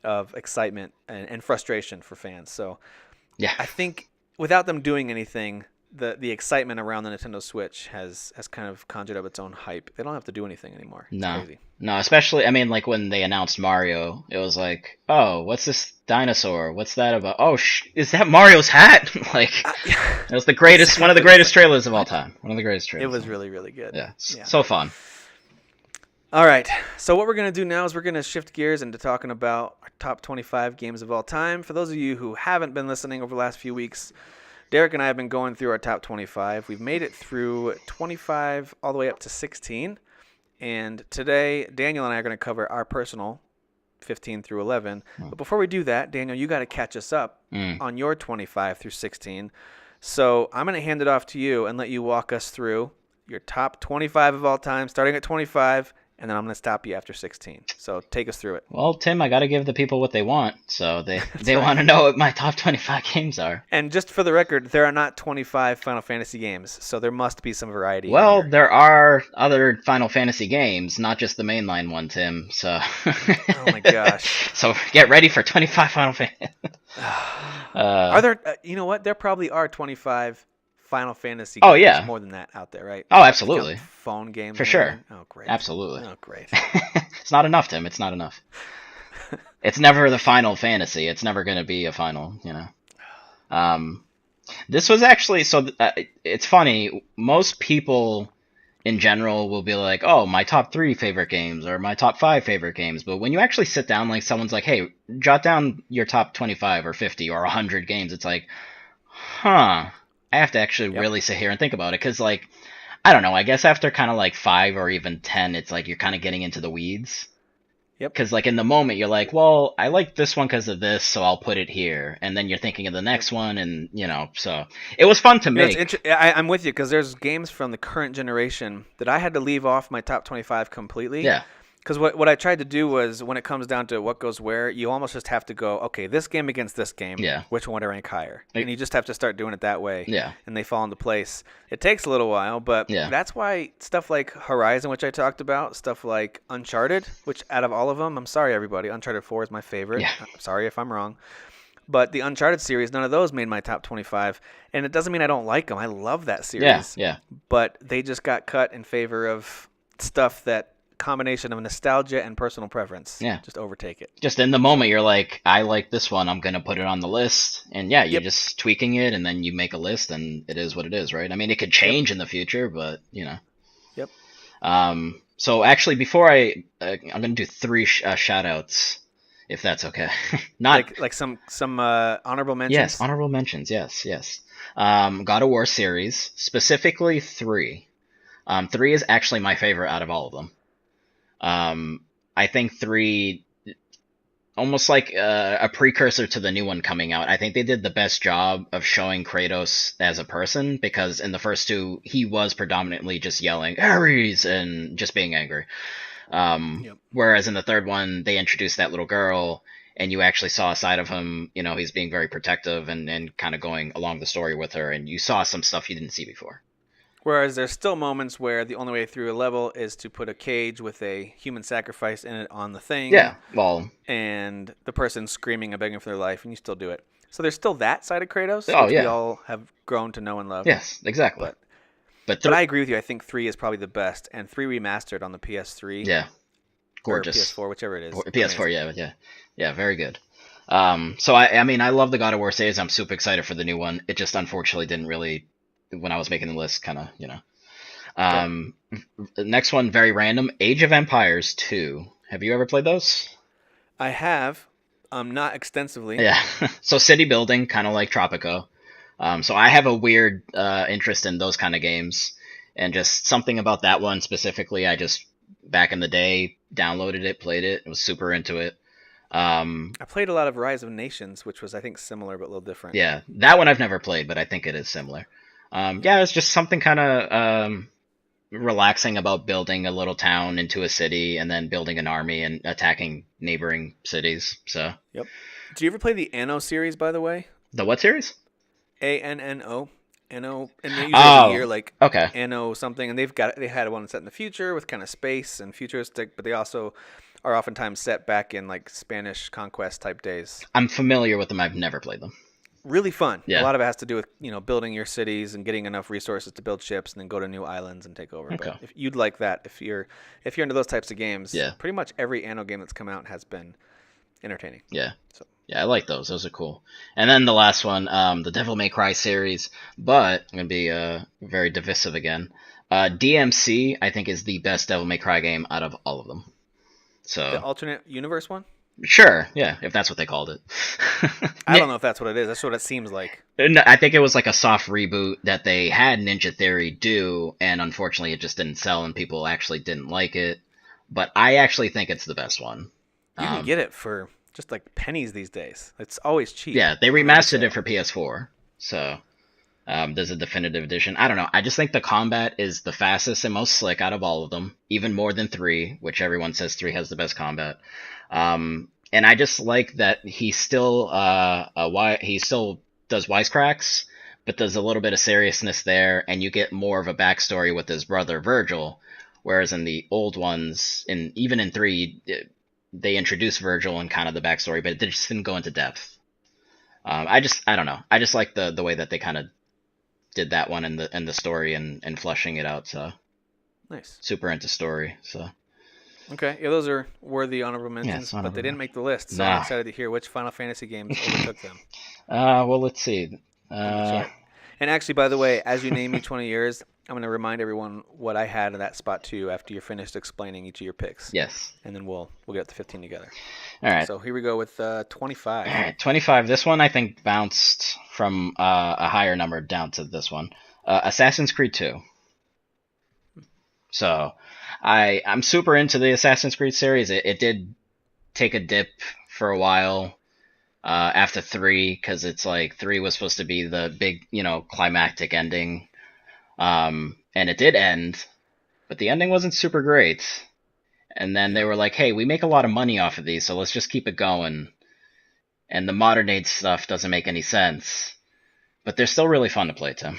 of excitement and frustration for fans. So Yeah. I think without them doing anything, the excitement around the Nintendo Switch has kind of conjured up its own hype. They don't have to do anything anymore. It's crazy. No, especially, I mean, like when they announced Mario, it was like, oh, what's this dinosaur? What's that about? Oh, is that Mario's hat? Like, it was the greatest, one of the greatest trailers of all time. One of the greatest trailers. It was really, really good. Yeah, so fun. All right, so what we're going to do now is we're going to shift gears into talking about our top 25 games of all time. For those of you who haven't been listening over the last few weeks, Derek and I have been going through our top 25. We've made it through 25 all the way up to 16. And today, Daniel and I are going to cover our personal 15 through 11. But before we do that, Daniel, you got to catch us up on your 25 through 16. So I'm going to hand it off to you and let you walk us through your top 25 of all time, starting at 25, and then I'm going to stop you after 16. So take us through it. Well, Tim, I got to give the people what they want, so they want to know what my top 25 games are. And just for the record, there are not 25 Final Fantasy games, so there must be some variety. Well, there are other Final Fantasy games, not just the mainline one, Tim. So. Oh my gosh. So get ready for 25 Final Fantasy. Are there? You know what? There probably are 25 Final Fantasy. Oh games, yeah. More than that out there, right? Oh, absolutely. Phone games. For sure. Oh great. Absolutely. Oh great. It's not enough, Tim. It's not enough. It's never the Final Fantasy. It's never going to be a final, you know. This was actually, it's funny. Most people in general will be like, oh, my top 3 favorite games or my top 5 favorite games. But when you actually sit down, like someone's like, hey, jot down your top 25 or 50 or 100 games. It's like, I have to actually really sit here and think about it. Because, like, I don't know. I guess after kind of like 5 or even 10, it's like you're kind of getting into the weeds. Yep. Because, like, in the moment, you're like, well, I like this one because of this, so I'll put it here. And then you're thinking of the next one, and, you know, so it was fun to make. I'm with you, because there's games from the current generation that I had to leave off my top 25 completely. Yeah. Because what I tried to do was, when it comes down to what goes where, you almost just have to go, okay, this game against this game, which one would I rank higher? And you just have to start doing it that way, and they fall into place. It takes a little while, but that's why stuff like Horizon, which I talked about, stuff like Uncharted, which out of all of them, I'm sorry, everybody, Uncharted 4 is my favorite. I'm sorry if I'm wrong. But the Uncharted series, none of those made my top 25. And it doesn't mean I don't like them. I love that series. Yeah. But they just got cut in favor of stuff that combination of nostalgia and personal preference just overtake it. Just in the moment, you're like, I like this one, I'm going to put it on the list. And you're just tweaking it, and then you make a list, and it is what it is, right? I mean, it could change in the future, but, you know. Yep. So actually, before I'm going to do 3 shout-outs, if that's okay. Not like some honorable mentions? Yes, honorable mentions, yes. God of War series, specifically 3. 3 is actually my favorite out of all of them. I think 3, almost like a precursor to the new one coming out. I think they did the best job of showing Kratos as a person, because in the first 2, he was predominantly just yelling, Ares, and just being angry. Whereas in the third one, they introduced that little girl, and you actually saw a side of him, you know, he's being very protective and kind of going along the story with her, and you saw some stuff you didn't see before. Whereas there's still moments where the only way through a level is to put a cage with a human sacrifice in it on the thing. Yeah, well... And the person screaming and begging for their life, and you still do it. So there's still that side of Kratos, which we all have grown to know and love. Yes, exactly. But I agree with you. I think 3 is probably the best, and 3 remastered on the PS3. Yeah, gorgeous. Or PS4, whichever it is. PS4, yeah, very good. So I mean, I love the God of War series. I'm super excited for the new one. It just unfortunately didn't really... when I was making the list, kind of, you know. The next one, very random, Age of Empires 2. Have you ever played those? I have, not extensively. Yeah, so city building, kind of like Tropico. So I have a weird interest in those kind of games, and just something about that one specifically, I just, back in the day, downloaded it, played it, was super into it. I played a lot of Rise of Nations, which was I think similar but a little different. Yeah, that one I've never played, but I think it is similar. Yeah, it's just something kind of relaxing about building a little town into a city and then building an army and attacking neighboring cities. So, Yep. Do you ever play the Anno series, by the way? the what series? Anno. Anno, and they use Oh, every year like okay. Anno something, and they had one set in the future with kind of space and futuristic, but they also are oftentimes set back in like Spanish conquest type days. I'm familiar with them. I've never played them. Really fun. Yeah. A lot of it has to do with building your cities and getting enough resources to build ships and then go to new islands and take over. Okay. But if you'd like that, if you're into those types of games, Yeah. pretty much every Anno game that's come out has been entertaining. Yeah. So Yeah, I like those. Those are cool. And then the last one, the Devil May Cry series, but I'm going to be very divisive again. DMC, I think, is the best Devil May Cry game out of all of them. the So, alternate universe one, sure, yeah, if that's what they called it. I don't know if that's what it is. That's what it seems like. No, I think it was like a soft reboot that they had Ninja Theory do, and unfortunately it just didn't sell and people actually didn't like it. But I actually think it's the best one. You can get it for just like pennies these days. It's always cheap. Yeah, they remastered it for PS4, so there's a definitive edition. I don't know. I just think the combat is the fastest and most slick out of all of them, even more than 3, which everyone says 3 has the best combat. And I just like that he still he still does wisecracks, but there's a little bit of seriousness there, and you get more of a backstory with his brother Virgil, whereas in the old ones, even in 3, they introduced Virgil and kind of the backstory, but it just didn't go into depth. I don't know. I just like the way that they kind of did that one and the story and fleshing it out. So Nice. super into story. So Okay. Yeah, those are worthy honorable mentions, but they didn't make the list. So I'm Nah. excited to hear which Final Fantasy games overtook them. well, let's see. Sorry. And actually, by the way, as you name each one of yours, I'm going to remind everyone what I had in that spot too after you're finished explaining each of your picks. Yes. And then we'll get up to 15 together. All right. So here we go with 25. All right, 25. This one I think bounced from a higher number down to this one. Assassin's Creed 2. So I'm super into the Assassin's Creed series. It did take a dip for a while after 3, because it's like 3 was supposed to be the big, climactic ending. And it did end, but the ending wasn't super great. And then they were like, hey, we make a lot of money off of these, so let's just keep it going. And the modern day stuff doesn't make any sense. But they're still really fun to play, Tim.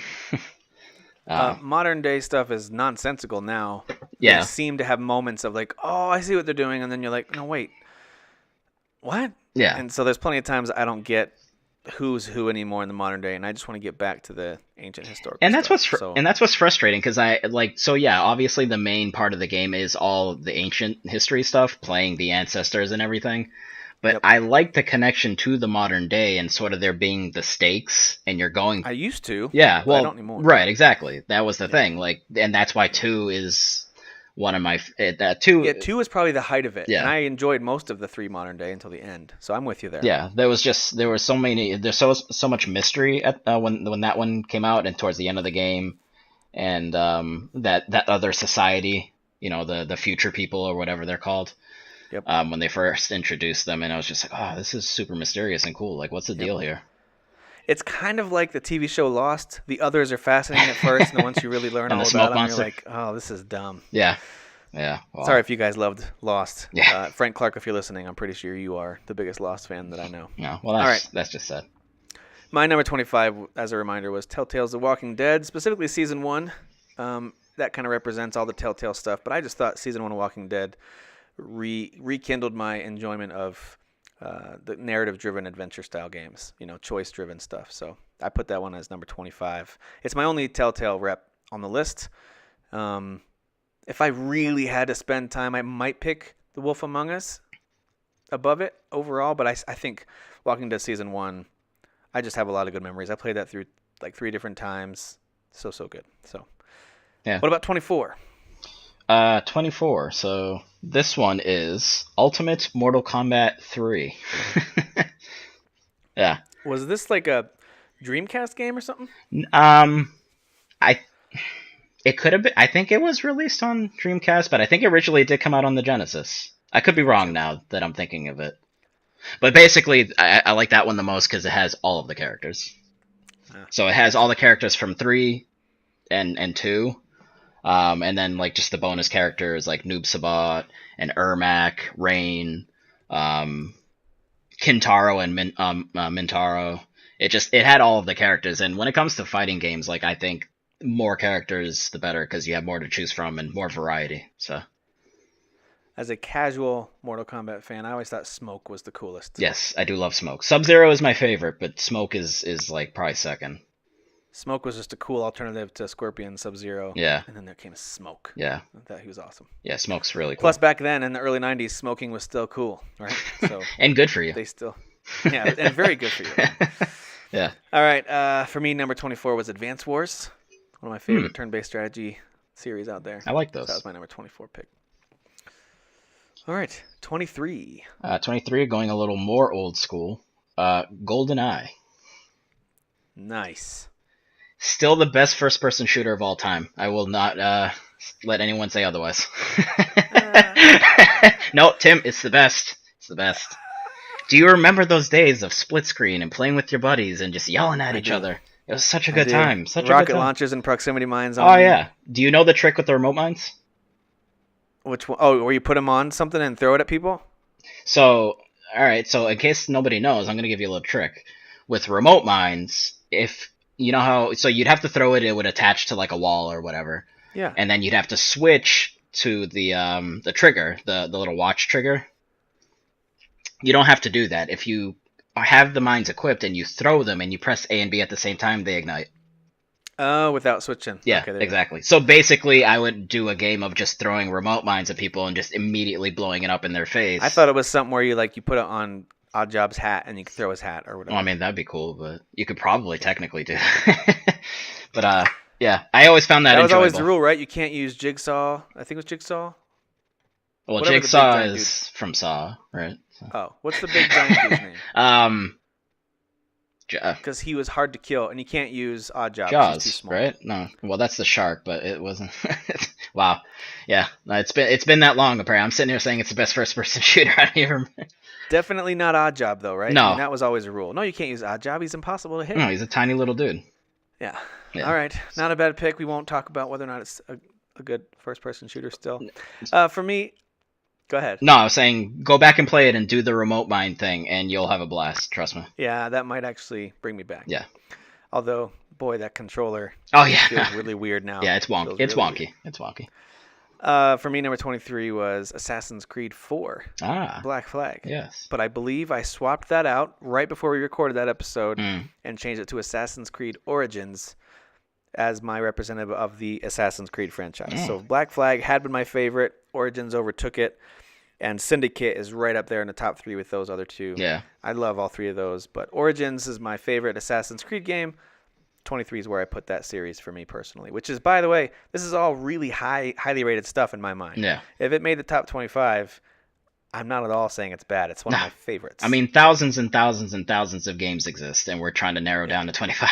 Modern day stuff is nonsensical now. Yeah. They seem to have moments of like, oh, I see what they're doing. And then you're like, no, wait. What? Yeah. And so there's plenty of times I don't get who's who anymore in the modern day, and I just want to get back to the ancient historical And that's stuff. what's frustrating, because obviously the main part of the game is all the ancient history stuff, playing the ancestors and everything. But Yep. I like the connection to the modern day and sort of there being the stakes, and you're going. I used to. Yeah, but well, I don't anymore. right, exactly. That was the thing. Like, and that's why 2 is one of my 2. Yeah, 2 was probably the height of it. Yeah. And I enjoyed most of the 3 modern day until the end. So I'm with you there. Yeah, there's so much mystery at when that one came out and towards the end of the game, and that other society, the future people or whatever they're called. Yep. When they first introduced them, and I was just like, oh, this is super mysterious and cool. Like, what's the deal here? It's kind of like the TV show Lost. The others are fascinating at first, and then once you really learn And all the about smoke them, monster. you're like, oh, this is dumb. Yeah. Well, Sorry if you guys loved Lost. Yeah. Frank Clark, if you're listening, I'm pretty sure you are the biggest Lost fan that I know. Yeah. Well, that's just sad. My number 25, as a reminder, was Telltale's The Walking Dead, specifically Season 1. That kind of represents all the Telltale stuff, but I just thought Season 1 of Walking Dead rekindled my enjoyment of the narrative-driven adventure-style games, choice-driven stuff. So I put that one as number 25. It's my only Telltale rep on the list. If I really had to spend time, I might pick The Wolf Among Us above it overall, but I think Walking Dead Season 1, I just have a lot of good memories. I played that through like 3 different times. So good. So, Yeah. What about 24? 24. So this one is Ultimate Mortal Kombat 3. Yeah. Was this like a Dreamcast game or something? It could have been. I think it was released on Dreamcast, but I think originally it did come out on the Genesis. I could be wrong now that I'm thinking of it. But basically, I like that one the most because it has all of the characters. So it has all the characters from 3 and 2. And then like just the bonus characters like Noob Sabat and Ermac, Rain, Kintaro and Mintaro. It had all of the characters, and when it comes to fighting games, like I think more characters the better because you have more to choose from and more variety. So As a casual Mortal Kombat fan, I always thought Smoke was the coolest. yes, I do love Smoke. Sub-Zero is my favorite, but Smoke is like probably second. Smoke was just a cool alternative to Scorpion, Sub-Zero. Yeah. And then there came Smoke. Yeah. I thought he was awesome. Yeah, Smoke's really cool. Plus, back then in the early 90s, smoking was still cool, right? So and good for you. they still... Yeah, and very good for you. Yeah. All right, for me, number 24 was Advance Wars. One of my favorite turn-based strategy series out there. I like those. So that was my number 24 pick. All right, 23. 23, going a little more old school. GoldenEye. Nice. Still the best first-person shooter of all time. I will not let anyone say otherwise. No, Tim, it's the best. It's the best. Do you remember those days of split screen and playing with your buddies and just yelling at each other? It was such a good time. Such a good Rocket time. launchers and proximity mines. Oh, yeah. Do you know the trick with the remote mines? Which one? Oh, where you put them on something and throw it at people? So, all right. So, in case nobody knows, I'm going to give you a little trick. With remote mines, if you know how, so you'd have to throw it. It would attach to like a wall or whatever. Yeah. And then you'd have to switch to the trigger, the little watch trigger. You don't have to do that. If you have the mines equipped and you throw them and you press A and B at the same time, they ignite. Oh, without switching. Yeah, Okay, exactly. So basically, I would do a game of just throwing remote mines at people and just immediately blowing it up in their face. I thought it was something where you put it on Oddjob's hat and you could throw his hat or whatever. Well, I mean, that'd be cool, but you could probably technically do that. But, yeah, I always found that That was enjoyable. always the rule, right? You can't use Jigsaw. I think it was Jigsaw. Well, Whatever the big Jigsaw giant is from Saw, right? So. Oh, what's the big giant dude's name? Because he was hard to kill, and you can't use Oddjob. He's too Jaws, small. right? No, well, that's the shark, but it wasn't. Wow, yeah, no, it's been that long. Apparently, I'm sitting here saying it's the best first-person shooter. I don't even remember. Definitely not Oddjob, though, right? No. I mean, that was always a rule. No, you can't use Oddjob. He's impossible to hit. No, he's a tiny little dude. Yeah. Yeah. All right. Not a bad pick. We won't talk about whether or not it's a good first-person shooter still. For me, go ahead. No, I was saying go back and play it and do the remote mine thing, and you'll have a blast. Trust me. Yeah, that might actually bring me back. Yeah. Although, boy, that controller Oh yeah. feels really weird now. Yeah, it's wonky. Feels It's really wonky. weird. It's wonky. For me, number 23 was Assassin's Creed 4, Ah. Black Flag. Yes. But I believe I swapped that out right before we recorded that episode Mm. and changed it to Assassin's Creed Origins as my representative of the Assassin's Creed franchise. Mm. So Black Flag had been my favorite. Origins overtook it. And Syndicate is right up there in the top 3 with those other two. Yeah. I love all 3 of those. But Origins is my favorite Assassin's Creed game. 23 is where I put that series for me personally. Which is, by the way, this is all really highly rated stuff in my mind. Yeah. If it made the top 25, I'm not at all saying it's bad. It's one of my favorites. I mean, thousands and thousands and thousands of games exist, and we're trying to narrow down to 25.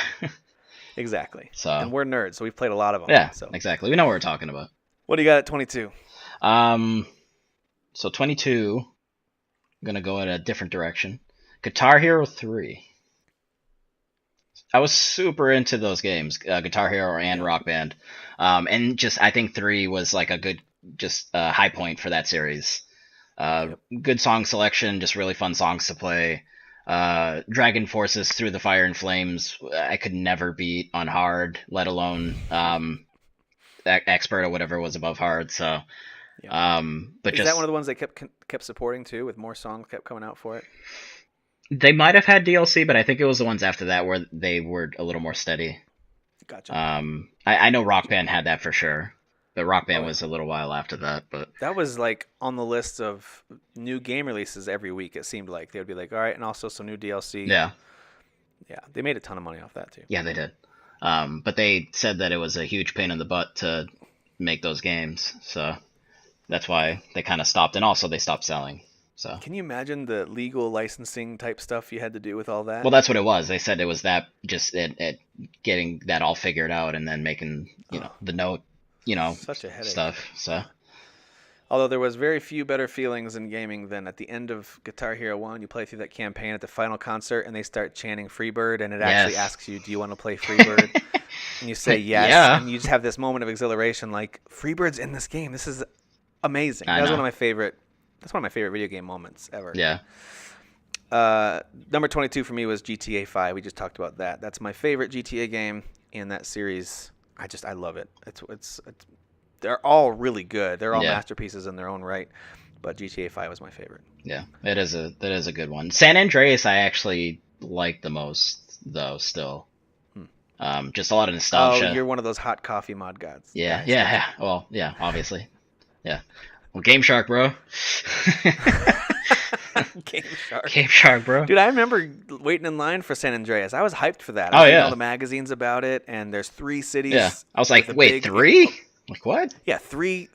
Exactly. So- And we're nerds, so we've played a lot of them. Yeah, So exactly. We know what we're talking about. what do you got at 22? So 22, I'm gonna go in a different direction. Guitar Hero 3. I was super into those games, Guitar Hero and Rock Band, and just I think 3 was like a good, just high point for that series. Good song selection, just really fun songs to play. Dragon Forces Through the Fire and Flames, I could never beat on hard, let alone expert or whatever was above hard. So, but Is just that one of the ones they kept supporting too, with more songs kept coming out for it? they might have had DLC, but I think it was the ones after that where they were a little more steady. Gotcha. I know Rock Band had that for sure, but Rock Band was a little while after that. But That was like on the list of new game releases every week. It seemed like they would be like, all right, and also some new DLC. yeah, They made a ton of money off that too. yeah, they did. But they said that it was a huge pain in the butt to make those games, so that's why they kind of stopped, and also they stopped selling. So, Can you imagine the legal licensing type stuff you had to do with all that? well, that's what it was. They said it was that just at getting that all figured out, and then making the note, Such a headache. stuff. So, Although there was very few better feelings in gaming than at the end of Guitar Hero 1, you play through that campaign at the final concert, and they start chanting Freebird, and it actually Yes. asks you, do you want to play Freebird? And you say yes, Yeah. and you just have this moment of exhilaration, like, Freebird's in this game. This is amazing. I That's know. one of my favorite video game moments ever. Yeah. Number 22 for me was GTA 5. We just talked about that. That's my favorite GTA game in that series. I love it. It's they're all really good. They're all Yeah. masterpieces in their own right. But GTA 5 was my favorite. Yeah. That is a good one. San Andreas I actually like the most though still. Just a lot of nostalgia. Oh, you're one of those hot coffee mod gods. Yeah, guys. yeah, yeah. Well, yeah, obviously. Yeah. Well, Game Shark, bro. Game Shark. Game Shark, bro. Dude, I remember waiting in line for San Andreas. I was hyped for that. Oh, I was reading yeah. all the magazines about it, and there's 3 cities. Yeah. I was like, with a wait, big- 3? Like what? Yeah, three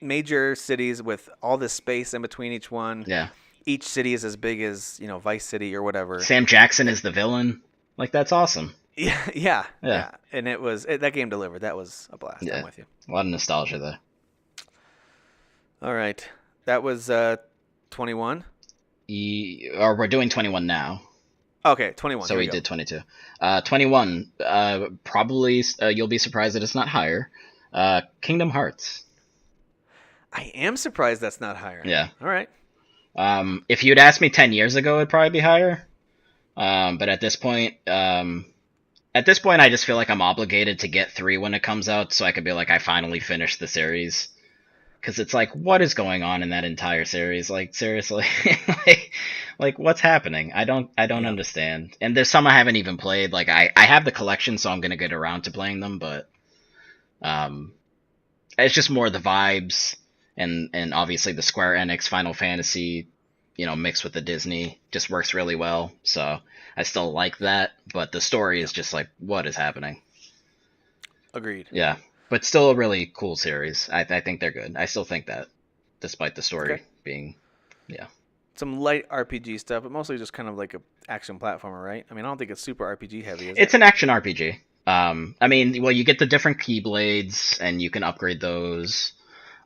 major cities with all this space in between each one. Yeah. Each city is as big as, Vice City or whatever. Sam Jackson is the villain. Like that's awesome. Yeah. Yeah. And that game delivered. That was a blast. Yeah. I'm with you. A lot of nostalgia there. All right. That was 21. Or we're doing 21 now. Okay, 21. So Here we go. did 22. 21. Probably you'll be surprised that it's not higher. Kingdom Hearts. I am surprised that's not higher. Yeah. All right. If you'd asked me 10 years ago, it'd probably be higher. But at this point, I just feel like I'm obligated to get 3 when it comes out, so I could be like, I finally finished the series. Because it's like, what is going on in that entire series? Like, seriously, like what's happening? I don't understand. And there's some I haven't even played. Like, I have the collection, so I'm gonna get around to playing them, but it's just more the vibes and obviously the Square Enix Final Fantasy, mixed with the Disney just works really well. So I still like that, but the story is just like, what is happening? Agreed. Yeah, but still a really cool series. I think they're good. I still think that, despite the story being, Some light RPG stuff, but mostly just kind of like a action platformer, right? I mean, I don't think it's super RPG heavy, is it's it? an action RPG. I mean, well, you get the different Keyblades, and you can upgrade those,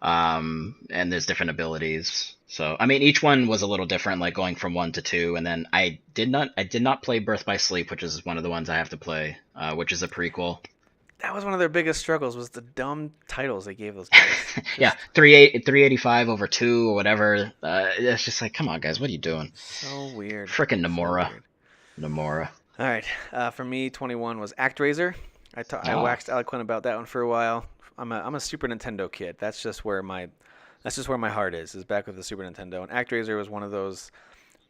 and there's different abilities. So, I mean, each one was a little different, like going from 1 to 2, and then I did not play Birth by Sleep, which is one of the ones I have to play, which is a prequel. That was one of their biggest struggles, was the dumb titles they gave those guys. Yeah, 385 over 2 or whatever. It's just like, come on, guys, what are you doing? So weird. Frickin' So Nomura. weird. Nomura. All right. For me, 21 was ActRaiser. I Oh. waxed eloquent about that one for a while. I'm a Super Nintendo kid. That's just where my heart is back with the Super Nintendo. And ActRaiser was one of those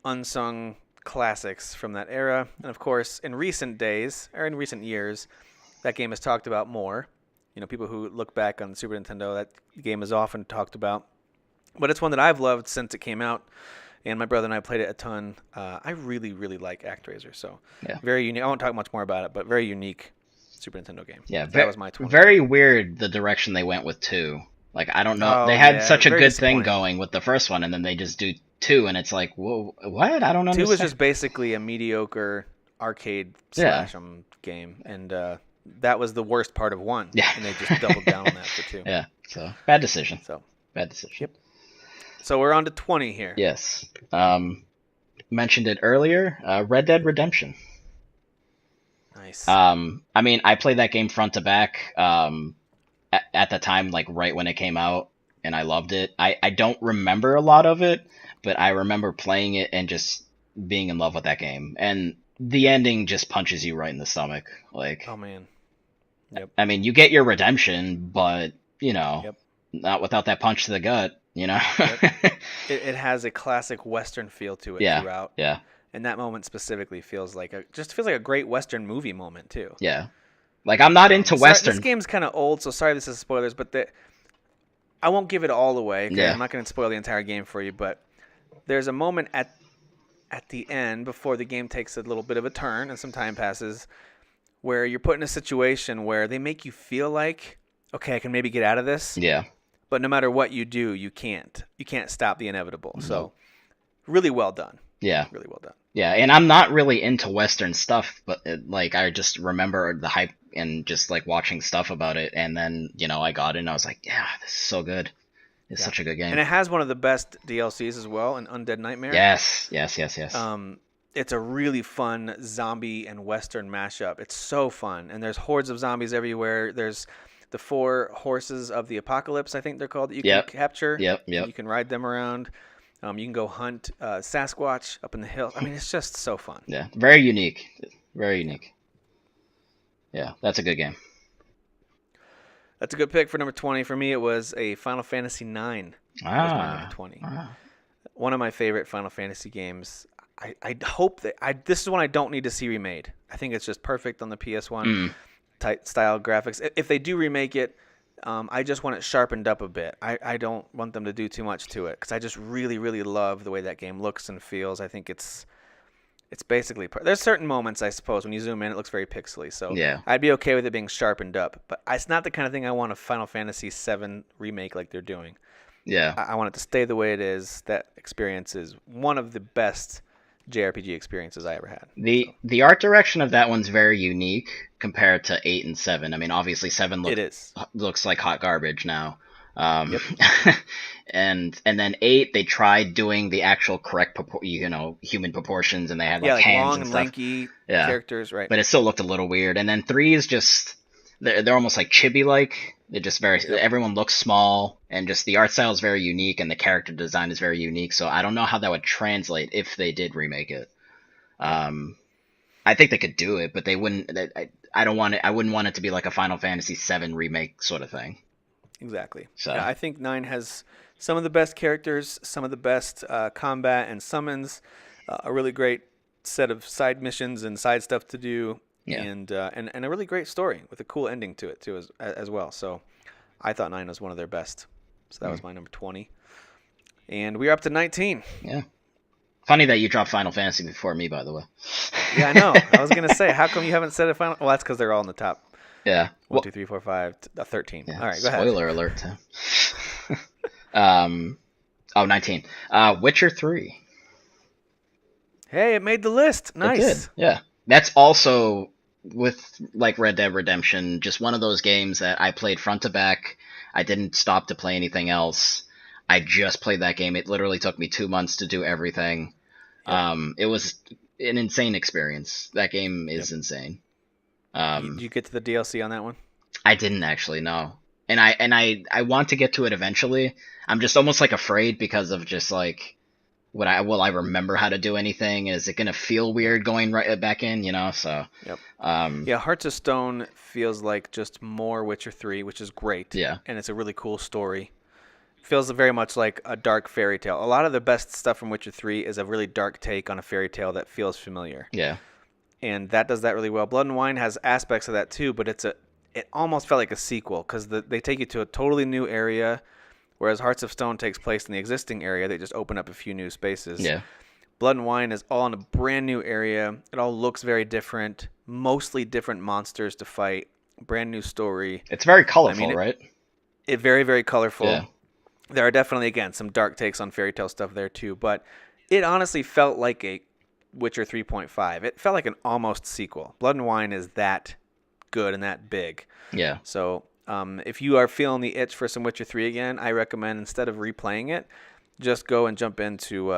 unsung classics from that era. And of course, in recent years, that game is talked about more. People who look back on the Super Nintendo, that game is often talked about. But it's one that I've loved since it came out. And my brother and I played it a ton. I really, really like ActRaiser. So Yeah. very unique. I won't talk much more about it, but very unique Super Nintendo game. Yeah, that was my 20. very weird the direction they went with 2. Like, I don't know. Oh, They had yeah, such a very good thing disappointing. going with the first one, and then they just do 2, and it's like, whoa, what? I don't understand. 2 was just basically a mediocre arcade Yeah. slash game, and that was the worst part of 1. Yeah. And they just doubled down on that for 2. Yeah, so bad decision. So Bad decision. Yep. So we're on to 20 here. Yes. Mentioned it earlier. Red Dead Redemption. Nice. I mean, I played that game front to back. At the time, like right when it came out, and I loved it. I don't remember a lot of it, but I remember playing it and just being in love with that game. And the ending just punches you right in the stomach. Like, Oh man. Yep. I mean, you get your redemption, but Yep. not without that punch to the gut. Yep. It has a classic Western feel to it Yeah. throughout. Yeah. And that moment specifically feels like a great Western movie moment too. Yeah. Like, I'm not into Western. This game's kind of old, so sorry this is spoilers, but I won't give it all away. Okay? Yeah. I'm not going to spoil the entire game for you, but there's a moment at the end before the game takes a little bit of a turn and some time passes where you're put in a situation where they make you feel like, okay, I can maybe get out of this. Yeah. But no matter what you do, you can't stop the inevitable. So really well done. Yeah. Really well done. Yeah, and I'm not really into Western stuff, but like I just remember the hype and just like watching stuff about it, and then I got it and I was like, yeah, this is so good. is such a good game. And it has one of the best DLCs as well, an Undead Nightmare. Yes. It's a really fun zombie and Western mashup. It's so fun. And there's hordes of zombies everywhere. There's the 4 horses of the apocalypse, I think they're called, that you can capture. Yep. You can ride them around. You can go hunt Sasquatch up in the hills. I mean, it's just so fun. Yeah, very unique. Very unique. Yeah, that's a good game. That's a good pick for number 20. For me, it was a Final Fantasy IX. That was my number 20. One of my favorite Final Fantasy games. I hope that this is one I don't need to see remade. I think it's just perfect on the PS1 type style graphics. If they do remake it, I just want it sharpened up a bit. I don't want them to do too much to it because I just really, really love the way that game looks and feels. I think it's basically there's certain moments, I suppose, when you zoom in, it looks very pixely. So yeah. I'd be okay with it being sharpened up, but it's not the kind of thing I want a Final Fantasy VII remake like they're doing. Yeah. I want it to stay the way it is. That experience is one of the best JRPG experiences I ever had. The art direction of that one's very unique compared to 8 and 7. I mean, obviously 7 looks like hot garbage now. Yep. and then 8, they tried doing the actual correct human proportions, and they had like hands long and and stuff. lanky characters, right? But it still looked a little weird. And then 3 is just they're almost like chibi-like. They're just everyone looks small, and just the art style is very unique, and the character design is very unique. So I don't know how that would translate if they did remake it. I think they could do it, but they wouldn't. I don't want it. I wouldn't want it to be like a Final Fantasy VII remake sort of thing. Exactly. So yeah, I think 9 has some of the best characters, some of the best combat and summons, a really great set of side missions and side stuff to do, and a really great story with a cool ending to it too as well. So I thought 9 was one of their best. So that was my number 20, and we're up to 19. Yeah. Funny that you dropped Final Fantasy before me, by the way. Yeah, I know. I was gonna say, how come you haven't said a Final? Well, that's because they're all in the top. Yeah. 1, 2, 3, 4, 5, 13. Yeah. All right, go ahead. Spoiler alert. 19. Witcher 3. Hey, it made the list. Nice. It did. Yeah. That's also with like Red Dead Redemption, just one of those games that I played front to back. I didn't stop to play anything else. I just played that game. It literally took me 2 months to do everything. It was an insane experience. That game is insane. Did you get to the DLC on that one? I didn't actually, no. And I want to get to it eventually. I'm just almost like afraid because of just like will I remember how to do anything? Is it gonna feel weird going right back in? So. Yep. Hearts of Stone feels like just more Witcher 3, which is great. Yeah. And it's a really cool story. Feels very much like a dark fairy tale. A lot of the best stuff from Witcher 3 is a really dark take on a fairy tale that feels familiar. Yeah. And that does that really well. Blood and Wine has aspects of that too, but it almost felt like a sequel because they take you to a totally new area, whereas Hearts of Stone takes place in the existing area. They just open up a few new spaces. Yeah. Blood and Wine is all in a brand new area. It all looks very different, mostly different monsters to fight, brand new story. It's very colorful, right? It very, very colorful. Yeah. There are definitely, again, some dark takes on fairy tale stuff there too, but it honestly felt like a Witcher 3.5. It felt like an almost sequel. Blood and Wine is that good and that big. Yeah. So if you are feeling the itch for some Witcher 3 again, I recommend instead of replaying it, just go and jump into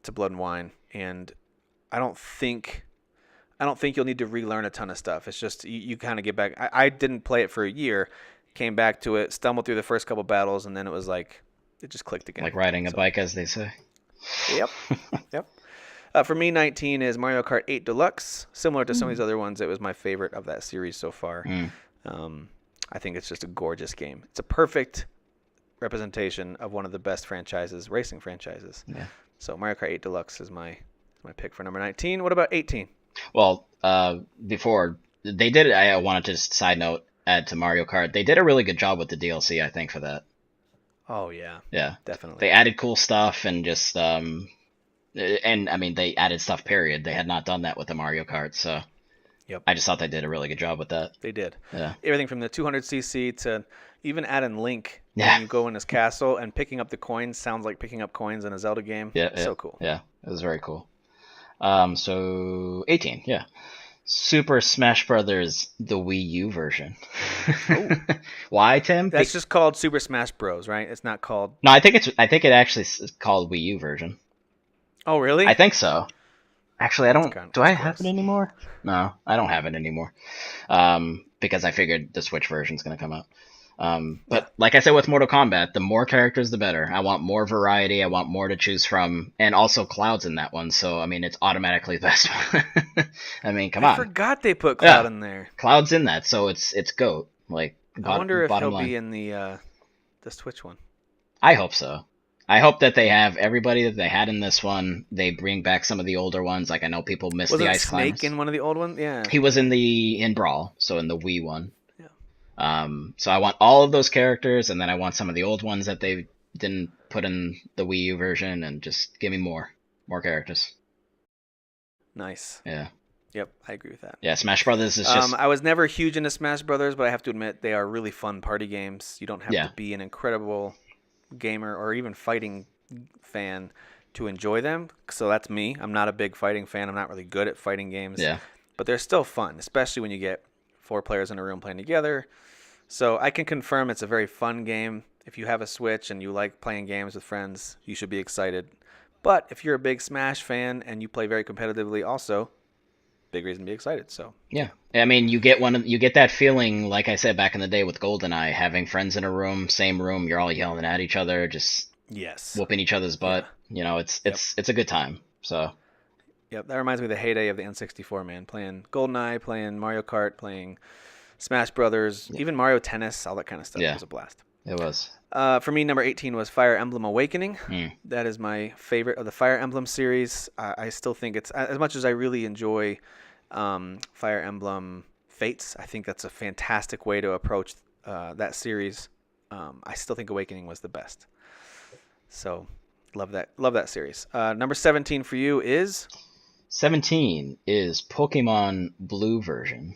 to Blood and Wine. And I don't think you'll need to relearn a ton of stuff. It's just you kind of get back. I didn't play it for a year. Came back to it, stumbled through the first couple battles, and then it was like it just clicked again. Like riding a bike, as they say. Yep. For me, 19 is Mario Kart 8 Deluxe. Similar to some of these other ones, it was my favorite of that series so far. I think it's just a gorgeous game. It's a perfect representation of one of the best racing franchises. Yeah. So Mario Kart 8 Deluxe is my pick for number 19. What about 18? Well, before they did it, I wanted to just side note add to Mario Kart. They did a really good job with the DLC, I think, for that. Oh yeah. Yeah. Definitely. They added cool stuff and just and I mean they added stuff, period. They had not done that with the Mario Kart, so yep. I just thought they did a really good job with that. They did. Yeah. Everything from the 200cc to even adding Link Yeah. when you go in his castle and picking up the coins sounds like picking up coins in a Zelda game. Yeah. So cool. Yeah. It was very cool. So 18, yeah. Super Smash Brothers, the Wii U version. Why, Tim? That's just called Super Smash Bros, right? It's not called. No, I think it actually is called Wii U version. Oh, really? I think so. Actually, I That's don't. kind of Do I close. have it anymore? No, I don't have it anymore. Because I figured the Switch version's gonna come out. But like I said with Mortal Kombat, the more characters, the better. I want more variety. I want more to choose from, and also Cloud's in that one. So I mean, it's automatically the best one. I mean, come I on, forgot they put Cloud Yeah. in there. Cloud's in that, so it's GOAT. Like, I wonder if bottom he'll line. be in the Switch one. I hope so. I hope that they have everybody that they had in this one. They bring back some of the older ones. Like I know people miss Wasn't the Ice Snake Climbers. in one of the old ones? Yeah. He was in Brawl, so in the Wii one. Yeah. So I want all of those characters, and then I want some of the old ones that they didn't put in the Wii U version, and just give me more characters. Nice. Yeah, Yep, I agree with that. yeah. Smash Brothers is just I was never huge into Smash Brothers, but I have to admit they are really fun party games. You don't have Yeah. to be an incredible gamer or even fighting fan to enjoy them. So that's me. I'm not a big fighting fan. I'm not really good at fighting games. yeah, But they're still fun, especially when you get 4 players in a room playing together. So I can confirm it's a very fun game. If you have a Switch and you like playing games with friends, you should be excited. But if you're a big Smash fan and you play very competitively also, big reason to be excited. So yeah. I mean, you get that feeling, like I said back in the day with GoldenEye, having friends in a room, same room, you're all yelling at each other, just yes. whooping each other's butt. You know, it's a good time. So Yep, that reminds me of the heyday of the N64, man. Playing GoldenEye, playing Mario Kart, playing Smash Brothers, even Mario Tennis, all that kind of stuff. Yeah. It was a blast. it was. For me, number 18 was Fire Emblem Awakening. Mm. That is my favorite of the Fire Emblem series. I still think it's, as much as I really enjoy Fire Emblem Fates, I think that's a fantastic way to approach that series. I still think Awakening was the best. So, love that series. Number 17 for you is 17 is Pokemon Blue version.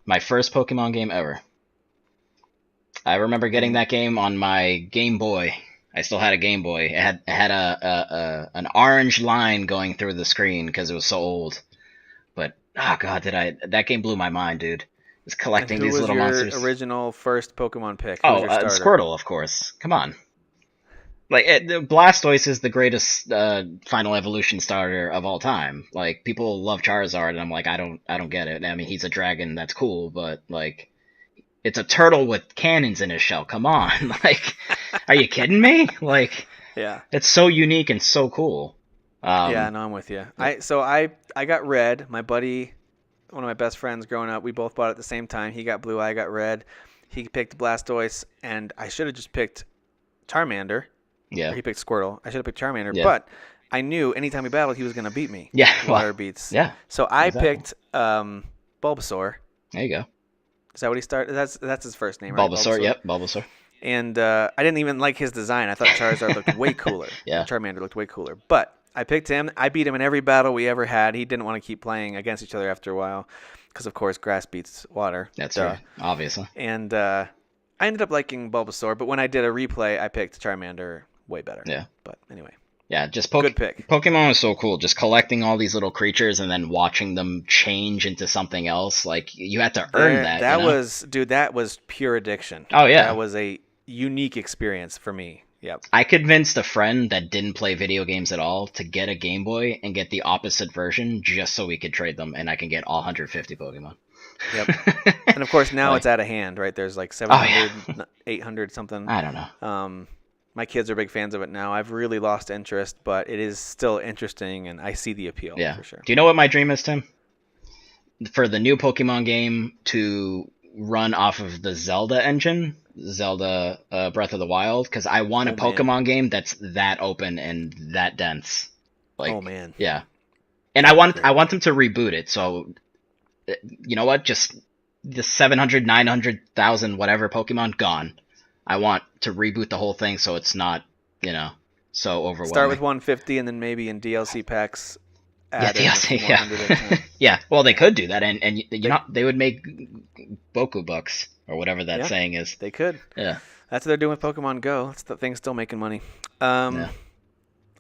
My first Pokemon game ever. I remember getting that game on my Game Boy. I still had a Game Boy. It had an orange line going through the screen because it was so old. But oh god, that game blew my mind, dude. Just collecting and who these was little your monsters. original first Pokemon pick? Who was Oh, your starter? Squirtle, of course. Come on. Like Blastoise is the greatest Final Evolution starter of all time. Like people love Charizard, and I'm like, I don't get it. I mean, he's a dragon, that's cool, but like, it's a turtle with cannons in his shell. Come on, like, are you kidding me? Like, Yeah. it's so unique and so cool. Yeah, no, I'm with you. I got red. My buddy, one of my best friends growing up, we both bought it at the same time. He got blue, I got red. He picked Blastoise, and I should have just picked Charmander. Yeah. Or he picked Squirtle. I should have picked Charmander, Yeah. but I knew anytime we battled, he was going to beat me. Yeah, Water well, beats. yeah, So I exactly. picked Bulbasaur. There you go. Is that what he started? That's his first name, right? Bulbasaur, yep, Bulbasaur. And I didn't even like his design. I thought Charizard looked way cooler. Yeah. And Charmander looked way cooler. But I picked him. I beat him in every battle we ever had. He didn't want to keep playing against each other after a while because, of course, grass beats water. That's Duh. right, obviously. And I ended up liking Bulbasaur, but when I did a replay, I picked Charmander way better. Yeah. But anyway. Yeah, just Good pick. Pokemon is so cool. Just collecting all these little creatures and then watching them change into something else. Like, you had to earn that. That you know? that was pure addiction. Oh, yeah. That was a unique experience for me. Yep. I convinced a friend that didn't play video games at all to get a Game Boy and get the opposite version just so we could trade them, and I can get all 150 Pokemon. Yep. And of course now Like- it's out of hand, right? There's like 700, 800 something. I don't know. My kids are big fans of it now. I've really lost interest, but it is still interesting, and I see the appeal Yeah. for sure. Do you know what my dream is, Tim? For the new Pokemon game to run off of the Zelda engine, Zelda Breath of the Wild, because I want a Oh, man. Pokemon game that's that open and that dense. Like, Oh, man. Yeah. And I want them to reboot it. So, you know what? Just the 700, 900,000 whatever Pokemon gone. I want to reboot the whole thing so it's not, so overwhelming. Start with 150, and then maybe in DLC packs add in a DLC, few more yeah. hundred at a time. Yeah, well, they could do that, and they would make Boku bucks or whatever that Yeah. saying is. They could. Yeah, That's what they're doing with Pokemon Go. It's the thing's still making money. Yeah.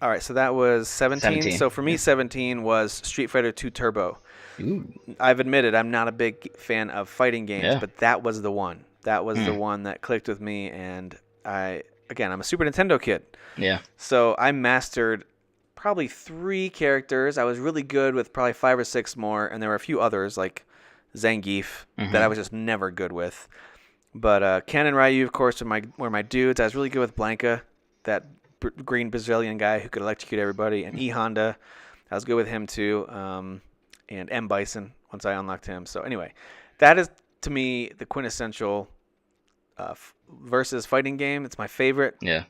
All right, so that was 17. 17, So for me, yeah. 17 was Street Fighter 2 Turbo. Ooh. I've admitted I'm not a big fan of fighting games, Yeah. but that was the one. That was the one that clicked with me, and I'm a Super Nintendo kid. Yeah. So I mastered probably 3 characters. I was really good with probably 5 or 6 more, and there were a few others like Zangief that I was just never good with. But Ken and Ryu, of course, were my dudes. I was really good with Blanca, that green Brazilian guy who could electrocute everybody, and E Honda. I was good with him too, and M Bison once I unlocked him. So anyway, that is to me the quintessential versus fighting game. It's my favorite. Yeah.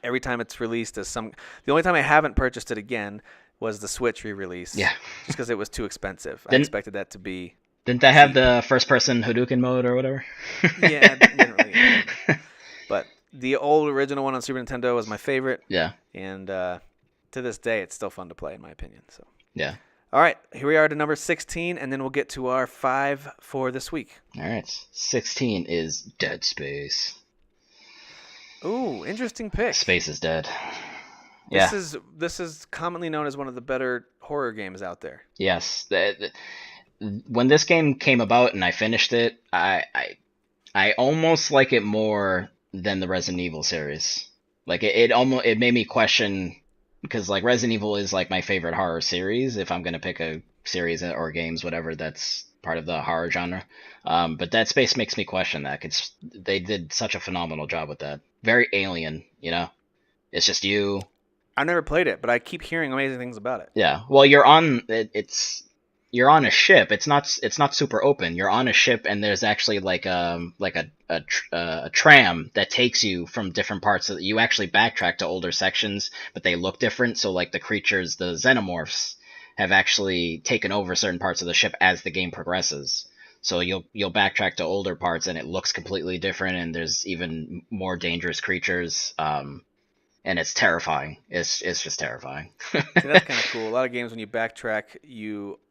Every time it's released, the only time I haven't purchased it again was the Switch re-release. Yeah. Just because it was too expensive. I Didn't- expected that to be. Didn't that have the first-person Hadouken mode or whatever? Yeah, it didn't really. But the old original one on Super Nintendo was my favorite. Yeah. And to this day, it's still fun to play, in my opinion. So. Yeah. All right, here we are to number 16, and then we'll get to our 5 for this week. All right. 16 is Dead Space. Ooh, interesting pick. Space is dead. Yeah. This is commonly known as one of the better horror games out there. Yes. When this game came about and I finished it, I almost like it more than the Resident Evil series. Like it made me question, because like Resident Evil is like my favorite horror series if I'm gonna pick a series or games, whatever, that's part of the horror genre. But Dead Space makes me question that, 'cause they did such a phenomenal job with that. Very Alien, you know. It's just you. I never played it, but I keep hearing amazing things about it. Yeah. Well, you're on a ship. It's not super open. You're on a ship, and there's actually like a tram that takes you from different parts. You actually backtrack to older sections, but they look different. So like the creatures, the xenomorphs, have actually taken over certain parts of the ship as the game progresses. So you'll backtrack to older parts, and it looks completely different, and there's even more dangerous creatures. And it's terrifying. It's just terrifying. See, that's kind of cool. A lot of games, when you backtrack,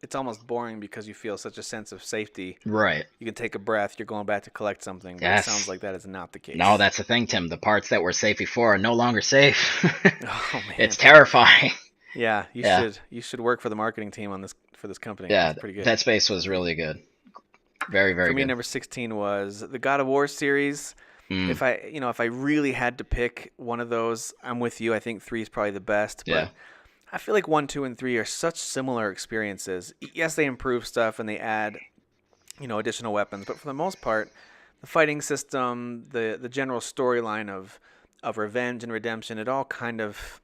it's almost boring because you feel such a sense of safety. Right. You can take a breath. You're going back to collect something. But Yes. It sounds like that is not the case. No, that's the thing, Tim. The parts that were safe before are no longer safe. Oh man. It's terrifying. Yeah, Yeah. you should work for the marketing team for this company. Yeah, It's pretty good. Dead Space was really good. Very, very For me, good. number 16 was the God of War series. If I really had to pick one of those, I'm with you. I think 3 is probably the best. But Yeah. I feel like 1, 2, and 3 are such similar experiences. Yes, they improve stuff and they add, additional weapons. But for the most part, the fighting system, the general storyline of revenge and redemption, it all kind of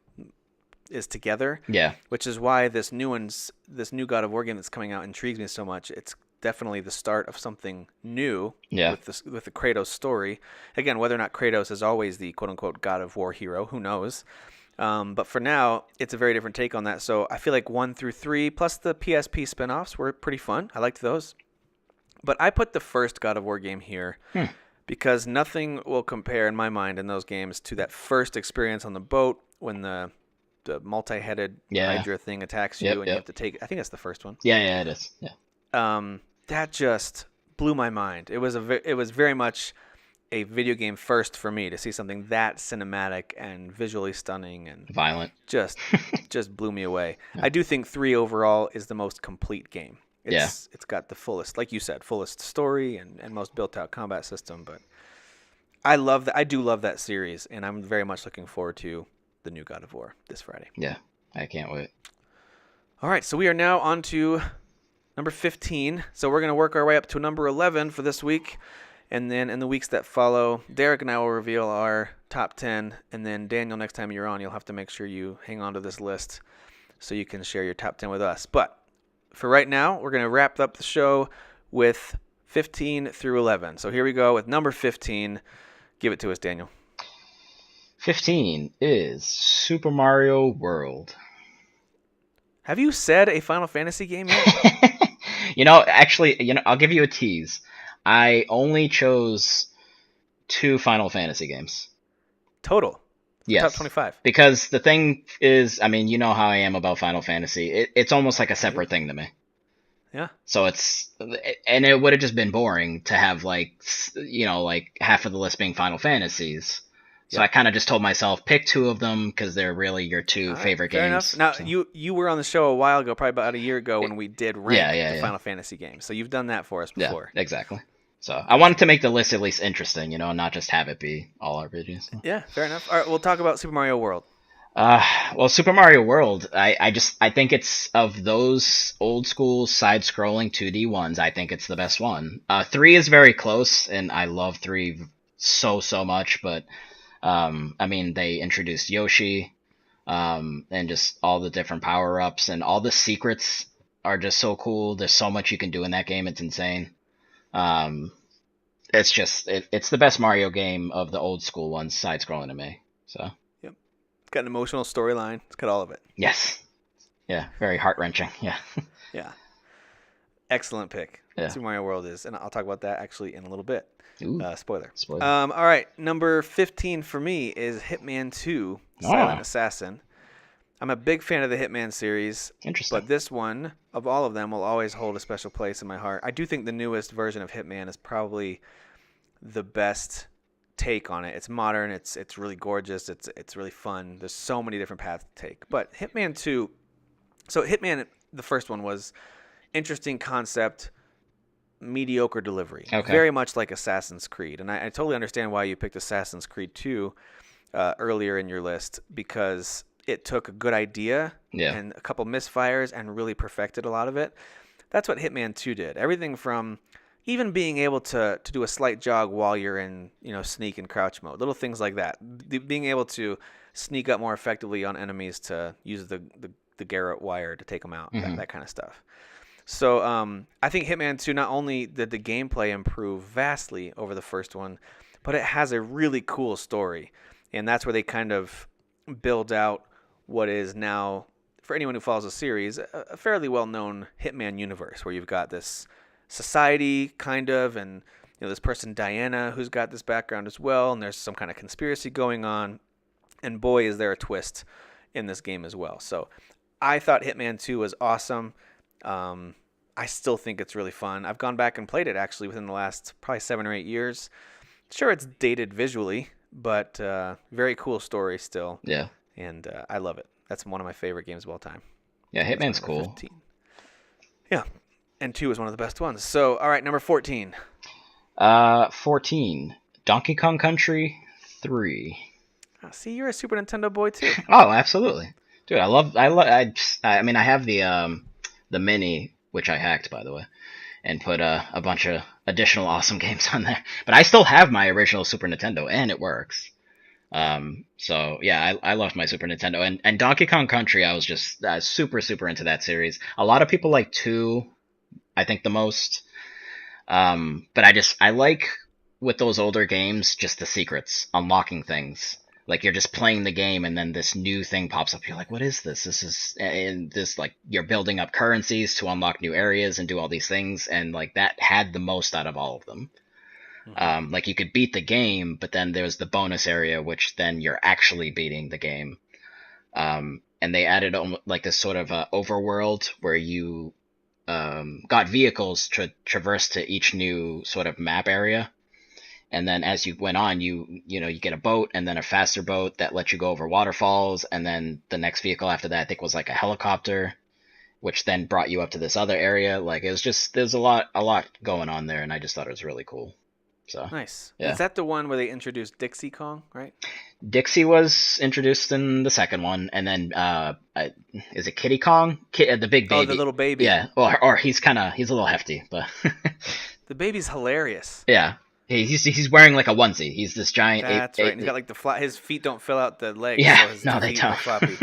is together. Yeah. Which is why this new God of War game that's coming out intrigues me so much. It's definitely the start of something new. Yeah. With the Kratos story. Again, whether or not Kratos is always the quote unquote God of War hero, who knows? But for now, it's a very different take on that. So I feel like 1 through 3 plus the PSP spinoffs were pretty fun. I liked those. But I put the first God of War game here because nothing will compare in my mind in those games to that first experience on the boat when the multi-headed Hydra thing attacks you and you have to take. I think that's the first one. Yeah, it is. Yeah. That just blew my mind. It was very much a video game first for me to see something that cinematic and visually stunning and Violent. just blew me away. I do think 3 overall is the most complete game. It's got the fullest, like you said, fullest story and most built out combat system. But I love that. I do love that series, and I'm very much looking forward to the new God of War this Friday. Yeah, I can't wait. All right, so we are now on to number 15. So we're going to work our way up to number 11 for this week. And then in the weeks that follow, Derek and I will reveal our top 10. And then Daniel, next time you're on, you'll have to make sure you hang on to this list so you can share your top 10 with us. But for right now, we're going to wrap up the show with 15 through 11. So here we go with number 15. Give it to us, Daniel. 15 is Super Mario World. Have you said a Final Fantasy game yet? Actually, I'll give you a tease. I only chose 2 Final Fantasy games. Total? Yes. Top 25. Because the thing is, you know how I am about Final Fantasy. It's almost like a separate thing to me. Yeah. So and it would have just been boring to have like half of the list being Final Fantasies. So I kind of just told myself, pick 2 of them because they're really your 2 favorite fair games. enough. Now, so. you were on the show a while ago, probably about a year ago, when we did rank the Final Fantasy games. So you've done that for us before. Yeah, exactly. So I wanted to make the list at least interesting, and not just have it be all RPGs. So. Yeah, fair enough. All right, we'll talk about Super Mario World. Well, Super Mario World, I think it's, of those old school side-scrolling 2D ones, I think it's the best one. 3 is very close, and I love 3 so much, but I mean, they introduced Yoshi, and just all the different power-ups, and all the secrets are just so cool. There's so much you can do in that game, it's insane. It's just, it's the best Mario game of the old school ones, side-scrolling to me, so... Got an emotional storyline. It's got all of it. Yes. Yeah, very heart-wrenching. Yeah. Yeah. Excellent pick. Yeah. Super Mario World is, and I'll talk about that actually in a little bit. Ooh. Spoiler. Spoiler. All right, number 15 for me is Hitman 2: Silent Assassin. I'm a big fan of the Hitman series. Interesting. But this one, of all of them, will always hold a special place in my heart. I do think the newest version of Hitman is probably the best take on it. It's modern, it's really gorgeous, it's really fun. There's so many different paths to take. But Hitman 2, so Hitman, the first one, was interesting concept, mediocre delivery. Okay. Very much like Assassin's Creed. And I totally understand why you picked Assassin's Creed 2 earlier in your list, because it took a good idea and a couple misfires and really perfected a lot of it. That's what Hitman 2 did. Everything from even being able to do a slight jog while you're in, sneak and crouch mode, little things like that. Being able to sneak up more effectively on enemies, to use the Garrote wire to take them out, that kind of stuff. So I think Hitman 2, not only did the gameplay improve vastly over the first one, but it has a really cool story. And that's where they kind of build out what is now, for anyone who follows the series, a fairly well-known Hitman universe, where you've got this society, kind of, and this person Diana, who's got this background as well, and there's some kind of conspiracy going on, and boy, is there a twist in this game as well. So I thought Hitman 2 was awesome. I still think it's really fun. I've gone back and played it actually within the last probably 7 or 8 years. Sure, it's dated visually, but very cool story still. Yeah. And I love it. That's one of my favorite games of all time. Yeah, Hitman's cool. 15. Yeah. And 2 is one of the best ones. So, all right, number 14. 14. Donkey Kong Country 3. See, you're a Super Nintendo boy too. Oh, absolutely, dude. I mean, I have the mini, which I hacked, by the way, and put a bunch of additional awesome games on there. But I still have my original Super Nintendo, and it works. So yeah, I loved my Super Nintendo, and Donkey Kong Country. I was just super into that series. A lot of people like 2, I think, the most. But I like, with those older games, just the secrets, unlocking things. Like, you're just playing the game, and then this new thing pops up. You're like, what is this? Like, you're building up currencies to unlock new areas and do all these things, and, like, that had the most out of all of them. Mm-hmm. Like, you could beat the game, but then there's the bonus area, which then you're actually beating the game. And they added, like, this sort of overworld where you got vehicles to traverse to each new sort of map area. And then as you went on, you get a boat, and then a faster boat that lets you go over waterfalls, and then the next vehicle after that, I think, was like a helicopter, which then brought you up to this other area. Like, it was just, there's a lot going on there, and I just thought it was really cool. So nice. Yeah. Is that the one where they introduced Dixie Kong, right? Dixie was introduced in the second one, and then is it Kitty Kong? The big baby. Oh, the little baby. Yeah, or he's a little hefty, but the baby's hilarious. Yeah. He's wearing like a onesie. He's this giant. That's right. He's got like his feet don't fill out the legs. Yeah, so his no, they feet don't. are floppy.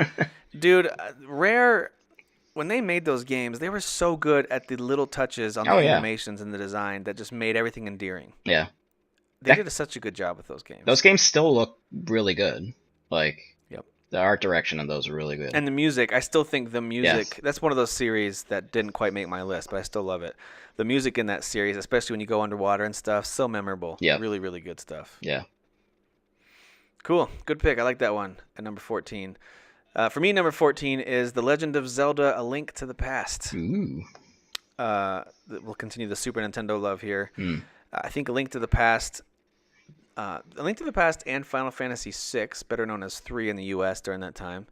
Dude, Rare, when they made those games, they were so good at the little touches on the animations and the design that just made everything endearing. Yeah, they did such a good job with those games. Those games still look really good. Like, yep. The art direction of those are really good. And the music, I still think the music, that's one of those series that didn't quite make my list, but I still love it. The music in that series, especially when you go underwater and stuff, so memorable. Yeah. Really, really good stuff. Yeah. Cool. Good pick. I like that one at number 14. For me, number 14 is The Legend of Zelda: A Link to the Past. Ooh. We'll continue the Super Nintendo love here. Mm. I think A Link to the Past, A Link to the Past and Final Fantasy VI, better known as 3 in the U.S. during that time,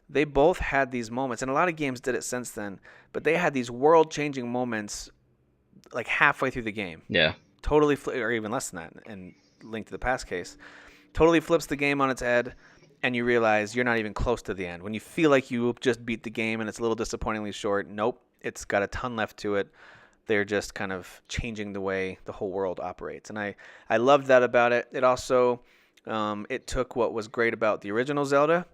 they both had these moments, and a lot of games did it since then, but they had these world-changing moments like halfway through the game. Yeah. Totally, or even less than that in Link to the Past case. Totally flips the game on its head, and you realize you're not even close to the end. When you feel like you just beat the game and it's a little disappointingly short, nope, it's got a ton left to it. They're just kind of changing the way the whole world operates. And I loved that about it. It also, it took what was great about the original Zelda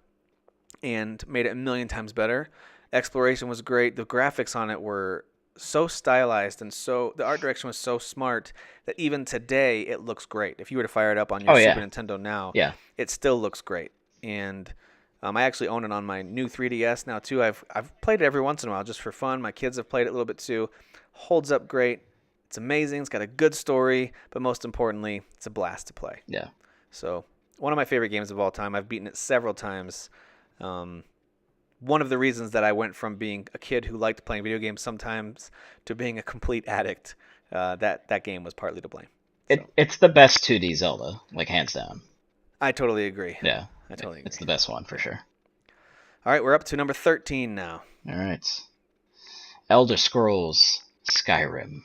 and made it a million times better. Exploration was great. The graphics on it were so stylized, and the art direction was so smart that even today it looks great. If you were to fire it up on your Super Nintendo now, it still looks great. And I actually own it on my new 3DS now too. I've played it every once in a while just for fun. My kids have played it a little bit too. Holds up great. It's amazing. It's got a good story, but most importantly, it's a blast to play. Yeah. So one of my favorite games of all time. I've beaten it several times. One of the reasons that I went from being a kid who liked playing video games sometimes to being a complete addict, that game was partly to blame. It's the best 2D Zelda, like hands down. I totally agree. Yeah. I totally agree. It's the best one for sure. All right, we're up to number 13 now. All right. Elder Scrolls Skyrim.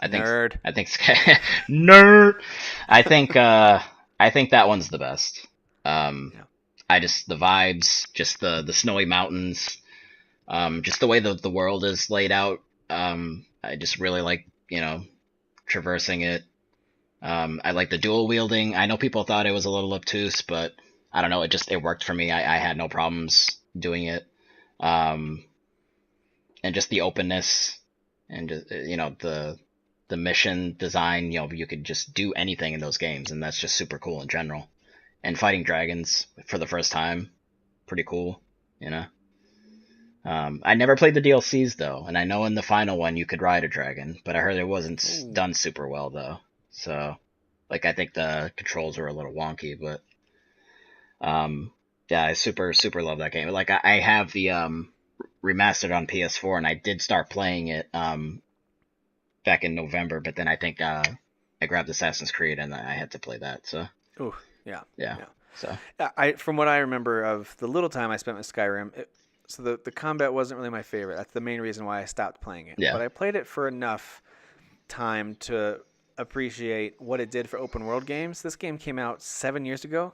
Nerd. I think nerd. I think that one's the best. The vibes, just the snowy mountains, just the way the world is laid out. I just really like, traversing it. I like the dual wielding. I know people thought it was a little obtuse, but I don't know. It worked for me. I had no problems doing it. And just the openness and just, the mission design, you could just do anything in those games, and that's just super cool in general. And fighting dragons for the first time, pretty cool, I never played the DLCs though, and I know in the final one you could ride a dragon, but I heard it wasn't done super well though. So, I think the controls were a little wonky, but I super super love that game. I have the remastered on PS4, and I did start playing it back in November, but then I think I grabbed Assassin's Creed and I had to play that. So. Ooh. Yeah. So from what I remember of the little time I spent with Skyrim, the combat wasn't really my favorite. That's the main reason why I stopped playing it. Yeah. But I played it for enough time to appreciate what it did for open world games. This game came out 7 years ago,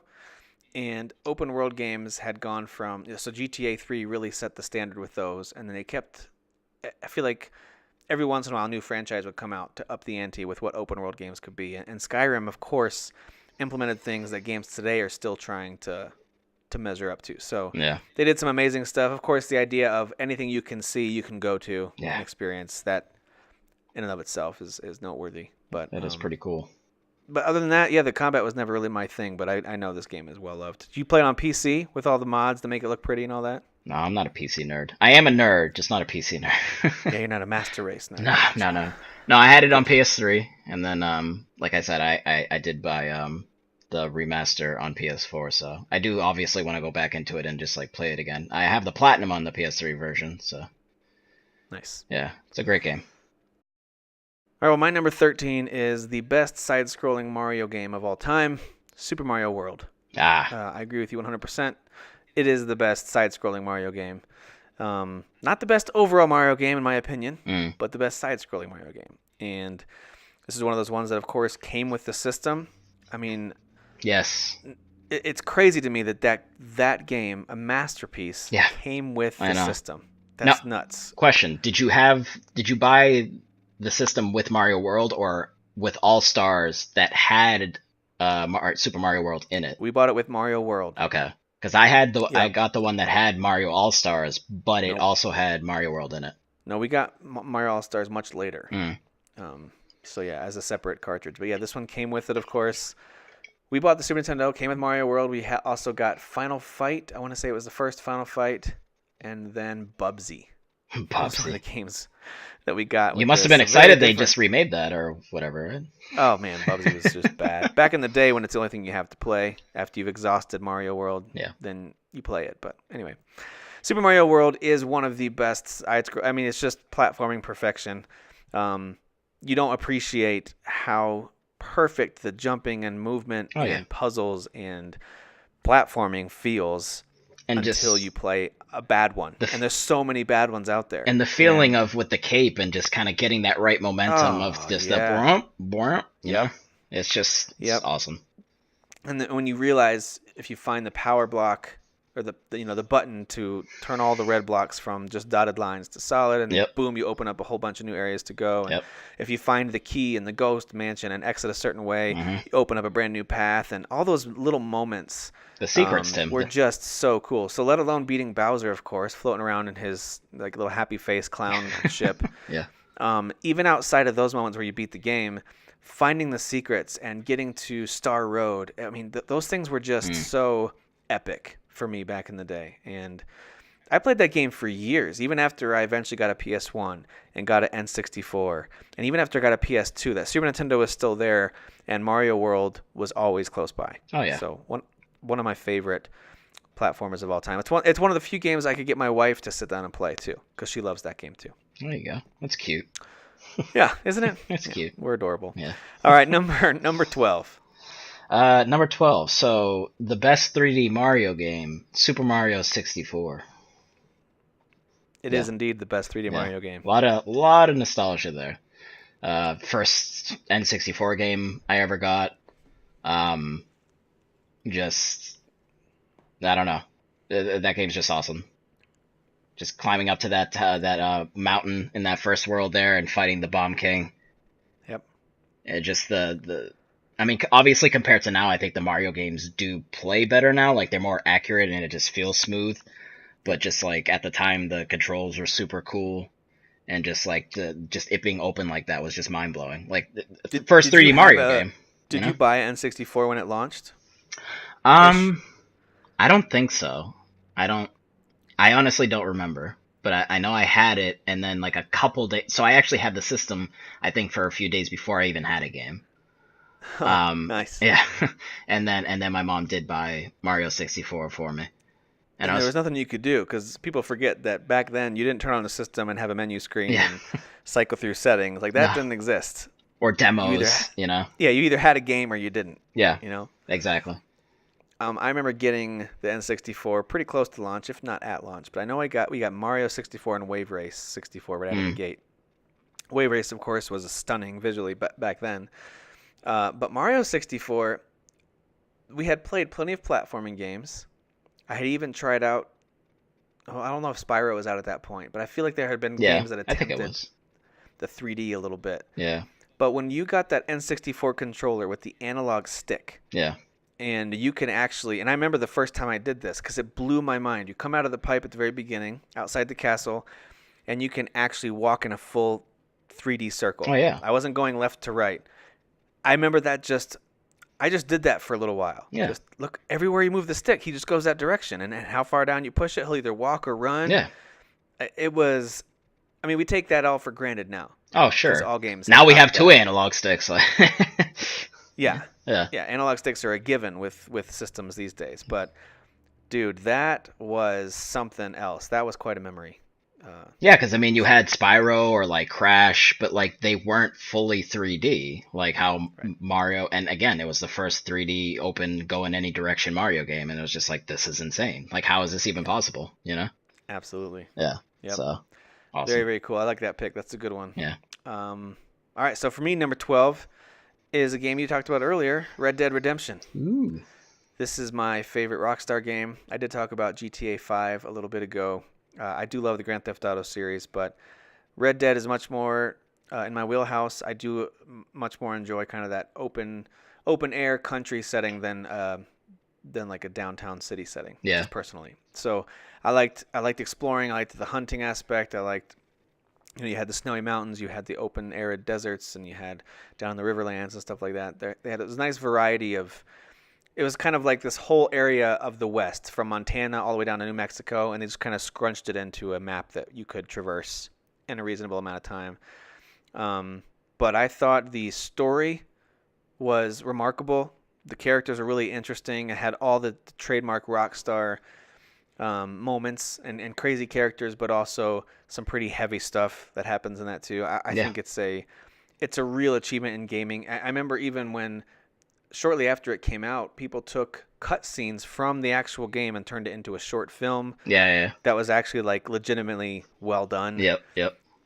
and open world games had gone from GTA 3 really set the standard with those, and then they kept. I feel like every once in a while a new franchise would come out to up the ante with what open world games could be, and Skyrim, of course, implemented things that games today are still trying to measure up to. So they did some amazing stuff. Of course, the idea of anything you can see, you can go to and experience, that in and of itself is noteworthy. But that is pretty cool. But other than that, the combat was never really my thing, but I know this game is well loved. Did you play it on PC with all the mods to make it look pretty and all that? No, I'm not a PC nerd. I am a nerd, just not a PC nerd. You're not a master race nerd. No. No, I had it on PS3, and then, like I said, I did buy the remaster on PS4, so I do obviously want to go back into it and just play it again. I have the platinum on the PS3 version, so nice. Yeah, it's a great game. All right, well, my number 13 is the best side-scrolling Mario game of all time, Super Mario World. I agree with you 100%. It is the best side-scrolling Mario game. Not the best overall Mario game, in my opinion, but the best side-scrolling Mario game. And this is one of those ones that, of course, came with the system. I mean, yes, it's crazy to me that game, a masterpiece, came with the system. That's nuts. Question: Did you buy the system with Mario World or with All Stars that had Super Mario World in it? We bought it with Mario World. Okay. Because I got the one that had Mario All Stars, but it also had Mario World in it. No, we got Mario All Stars much later. So as a separate cartridge. But this one came with it, of course. We bought the Super Nintendo, came with Mario World. We also got Final Fight. I want to say it was the first Final Fight, and then Bubsy. Those were the games that we got. You must have been excited they just remade that or whatever. Oh man, Bubsy was just bad. Back in the day when it's the only thing you have to play after you've exhausted Mario World, then you play it. But anyway, Super Mario World is one of the best. I mean, it's just platforming perfection. You don't appreciate how perfect the jumping and movement Oh, and yeah. puzzles and platforming feels And until just you play a bad one. And there's so many bad ones out there. and the feeling of with the cape and just kind of getting that right momentum of Oh, just yeah. the boom, boom, you Yep. know, it's just Yep. awesome. And then when you realize if you find the power block or the button to turn all the red blocks from just dotted lines to solid, and Yep. boom, you open up a whole bunch of new areas to go. And Yep. if you find the key in the ghost mansion and exit a certain way, Mhm. you open up a brand new path, and all those little moments The secrets, Tim. were just so cool. So let alone beating Bowser, of course, floating around in his like little happy face clown ship. Yeah. Even outside of those moments where you beat the game, finding the secrets and getting to Star Road, I mean, those things were just so epic for me back in the day. And I played that game for years, even after I eventually got a PS1 and got an N64. And even after I got a PS2, that Super Nintendo was still there, and Mario World was always close by. Oh, yeah. So one of my favorite platformers of all time. It's one of the few games I could get my wife to sit down and play, too, because she loves that game, too. There you go. That's cute. Yeah, isn't it? That's Yeah, cute. we're adorable. Yeah. All right, number 12. Number 12. So the best 3D Mario game, Super Mario 64. It is indeed the best 3D Mario game. A lot of nostalgia there. First N64 game I ever got. Just I don't know. That game's just awesome. Just climbing up to that mountain in that first world there and fighting the Bomb King. Yep. And just I mean, obviously compared to now, I think the Mario games do play better now. Like they're more accurate and it just feels smooth. But just like at the time, the controls were super cool, and just like just it being open like that was just mind blowing. Like the first 3D Mario game. Did you buy N64 when it launched? I don't think so. I honestly don't remember. But I know I had it, and then like a couple days. So I actually had the system, I think, for a few days before I even had a game. Nice. Yeah, and then my mom did buy Mario 64 for me. And there was nothing you could do, because people forget that back then you didn't turn on the system and have a menu screen and cycle through settings. Like that didn't exist. Or demos, you know? Yeah, you either had a game or you didn't. Yeah, you know? exactly. I remember getting the N64 pretty close to launch, if not at launch. But I know we got Mario 64 and Wave Race 64 right out of the gate. Wave Race, of course, was stunning visually back then. But Mario 64, we had played plenty of platforming games. I had even tried out. Oh, I don't know if Spyro was out at that point, but I feel like there had been games that attempted the 3D a little bit. Yeah. But when you got that N64 controller with the analog stick, and you can actually, and I remember the first time I did this because it blew my mind. You come out of the pipe at the very beginning, outside the castle, and you can actually walk in a full 3D circle. Oh yeah. I wasn't going left to right. I remember that I just did that for a little while. Yeah. Just look, everywhere you move the stick, he just goes that direction. And how far down you push it, he'll either walk or run. Yeah. It was, I mean, we take that all for granted now. Oh, sure. All games. Now we have two analog sticks. Yeah. Yeah. Yeah. Analog sticks are a given with systems these days. But, dude, that was something else. That was quite a memory. Yeah, because I mean, you had Spyro or like Crash, but like they weren't fully 3D, like how Mario. And again, it was the first 3D open go in any direction Mario game, and it was just like, this is insane. Like, how is this even possible? You know? Absolutely. Yeah. Yep. So awesome. Very, very cool. I like that pick. That's a good one. Yeah. All right. So for me, number 12 is a game you talked about earlier, Red Dead Redemption. Ooh. This is my favorite Rockstar game. I did talk about GTA 5 a little bit ago. I do love the Grand Theft Auto series, but Red Dead is much more in my wheelhouse. I do much more enjoy kind of that open air country setting than like a downtown city setting. Yeah. Just personally. So I liked exploring. I liked the hunting aspect. I liked, you had the snowy mountains, you had the open arid deserts, and you had down the riverlands and stuff like that. It was a nice variety of. It was kind of like this whole area of the West, from Montana all the way down to New Mexico, and they just kind of scrunched it into a map that you could traverse in a reasonable amount of time. But I thought the story was remarkable. The characters were really interesting. It had all the trademark Rockstar moments and crazy characters, but also some pretty heavy stuff that happens in that too. I think it's it's a real achievement in gaming. I remember even when shortly after it came out, people took cutscenes from the actual game and turned it into a short film Yeah. that was actually like legitimately well done. Yep.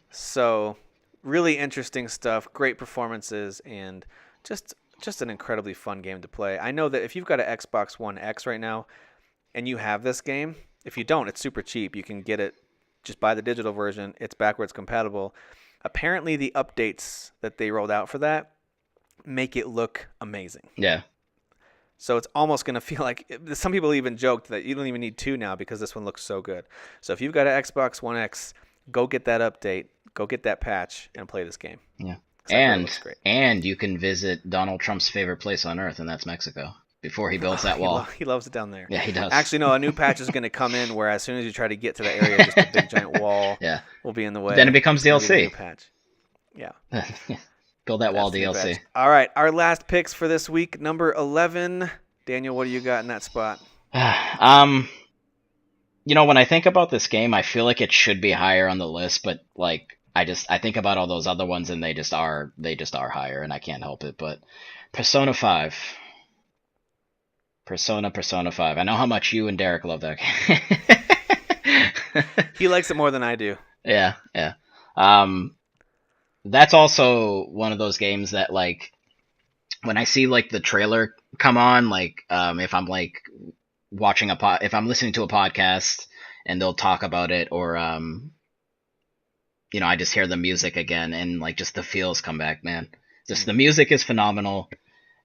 So really interesting stuff, great performances, and just an incredibly fun game to play. I know that if you've got an Xbox One X right now and you have this game, if you don't, it's super cheap. You can get it, just buy the digital version. It's backwards compatible. Apparently the updates that they rolled out for that make it look amazing. Yeah. So it's almost going to feel like, some people even joked that you don't even need 2 now because this one looks so good. So if you've got an Xbox One X, go get that update, go get that patch, and play this game. Yeah. 'Cause I thought it looks great. And you can visit Donald Trump's favorite place on earth, and that's Mexico, before he builds that wall. He loves it down there. Yeah, he does. Actually, no, a new patch is going to come in where as soon as you try to get to that area, just a big giant wall Yeah. will be in the way. Then it becomes It's gonna be the DLC. new patch. Yeah. Build that wall That's the new DLC. patch. All right, our last picks for this week, number 11. Daniel, what do you got in that spot? When I think about this game, I feel like it should be higher on the list, but like I think about all those other ones and they just are higher, and I can't help it. But Persona 5. Persona 5. I know how much you and Derek love that game. He likes it more than I do. Yeah. That's also one of those games that, like, when I see like the trailer come on, like if I'm like watching if I'm listening to a podcast and they'll talk about it, or I just hear the music again and like just the feels come back, man. Just the music is phenomenal,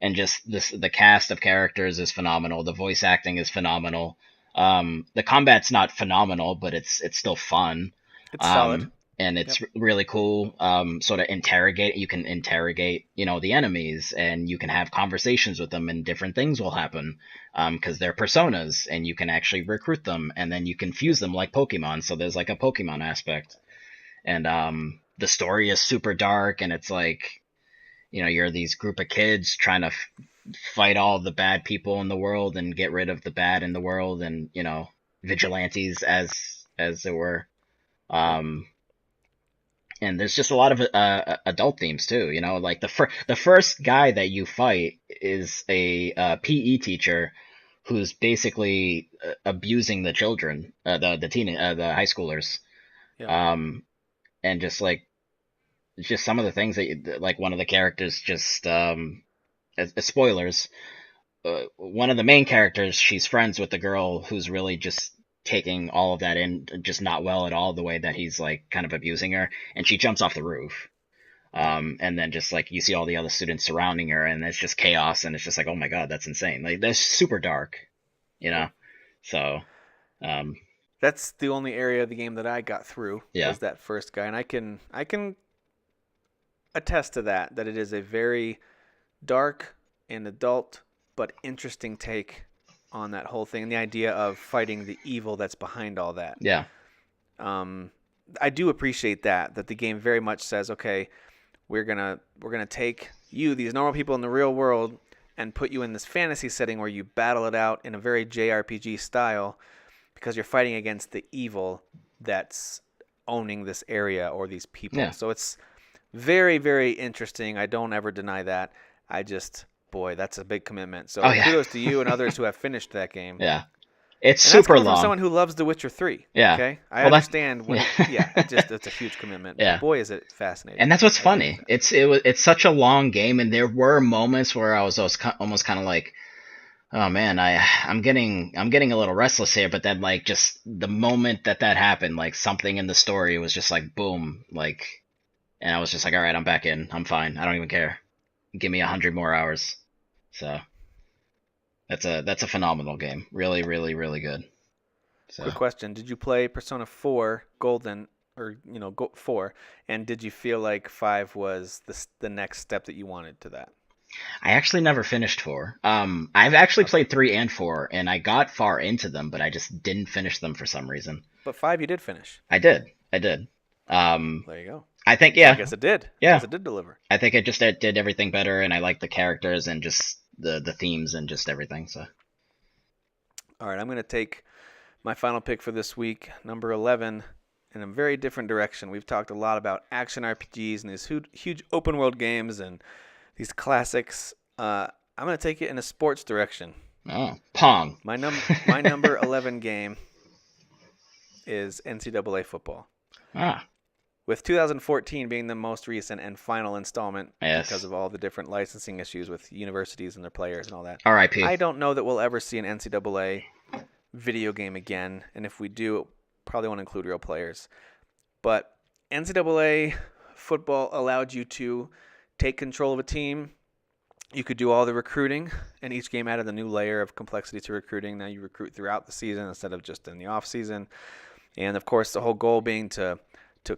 and just the cast of characters is phenomenal. The voice acting is phenomenal. The combat's not phenomenal, but it's still fun. It's solid. And it's really cool. Sort of you can interrogate, the enemies, and you can have conversations with them, and different things will happen, because they're personas, and you can actually recruit them, and then you can fuse them like Pokemon. So there's like a Pokemon aspect, and the story is super dark, and it's like, you're these group of kids trying to fight all the bad people in the world and get rid of the bad in the world, and vigilantes as it were. And there's just a lot of adult themes too, like the first guy that you fight is a PE teacher who's basically abusing the children, the high schoolers, and just some of the things that like one of the characters just as spoilers, one of the main characters, she's friends with the girl who's really just taking all of that in, just not well at all, the way that he's like kind of abusing her, and she jumps off the roof, and then just like you see all the other students surrounding her, and it's just chaos, and it's just like, oh my god, that's insane. Like, that's super dark, so That's the only area of the game that I got through. Yeah. Was that first guy, and I can attest to that it is a very dark and adult but interesting take on that whole thing, and the idea of fighting the evil that's behind all that. Yeah. I do appreciate that the game very much says, okay, we're gonna take you, these normal people in the real world, and put you in this fantasy setting where you battle it out in a very JRPG style, because you're fighting against the evil that's owning this area or these people. Yeah. So it's very, very interesting. I don't ever deny that. Boy, that's a big commitment. So kudos to you and others who have finished that game. Yeah. It's And super that's long. from someone who loves The Witcher 3. Yeah. Okay? I Well, understand. It's a huge commitment. Yeah. But boy, is it fascinating. And that's what's funny. It's such a long game, and there were moments where I was almost kind of like, oh man, I'm getting a little restless here. But then, like, just the moment that happened, like, something in the story was just like boom, like, and I was just like, all right, I'm back in. I'm fine. I don't even care. Give me 100 more hours. So that's a phenomenal game. Really, really, really good. So. Quick question: did you play Persona 4 Golden, or 4? And did you feel like 5 was the next step that you wanted to that? I actually never finished 4. I've actually played 3 and 4, and I got far into them, but I just didn't finish them for some reason. But 5 you did finish. I did. There you go. I think, yeah. I guess it did. Yeah. I guess it did deliver. I think it did everything better, and I liked the characters and just the themes and just everything. So. All right, I'm going to take my final pick for this week, number 11, in a very different direction. We've talked a lot about action RPGs and these huge open world games and these classics. I'm going to take it in a sports direction. Oh, Pong. My number 11 game is NCAA football. With 2014 being the most recent and final installment because of all the different licensing issues with universities and their players and all that. R.I.P. I don't know that we'll ever see an NCAA video game again, and if we do, it probably won't include real players. But NCAA football allowed you to take control of a team. You could do all the recruiting, and each game added a new layer of complexity to recruiting. Now you recruit throughout the season instead of just in the off season. And of course, the whole goal being to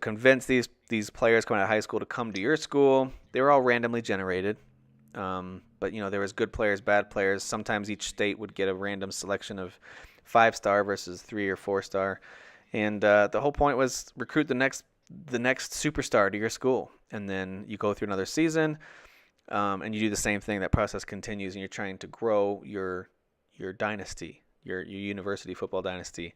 convince these players coming out of high school to come to your school. They were all randomly generated. But, there was good players, bad players. Sometimes each state would get a random selection of 5-star versus 3 or 4-star. And the whole point was recruit the next superstar to your school. And then you go through another season, and you do the same thing. That process continues, and you're trying to grow your dynasty, your university football dynasty.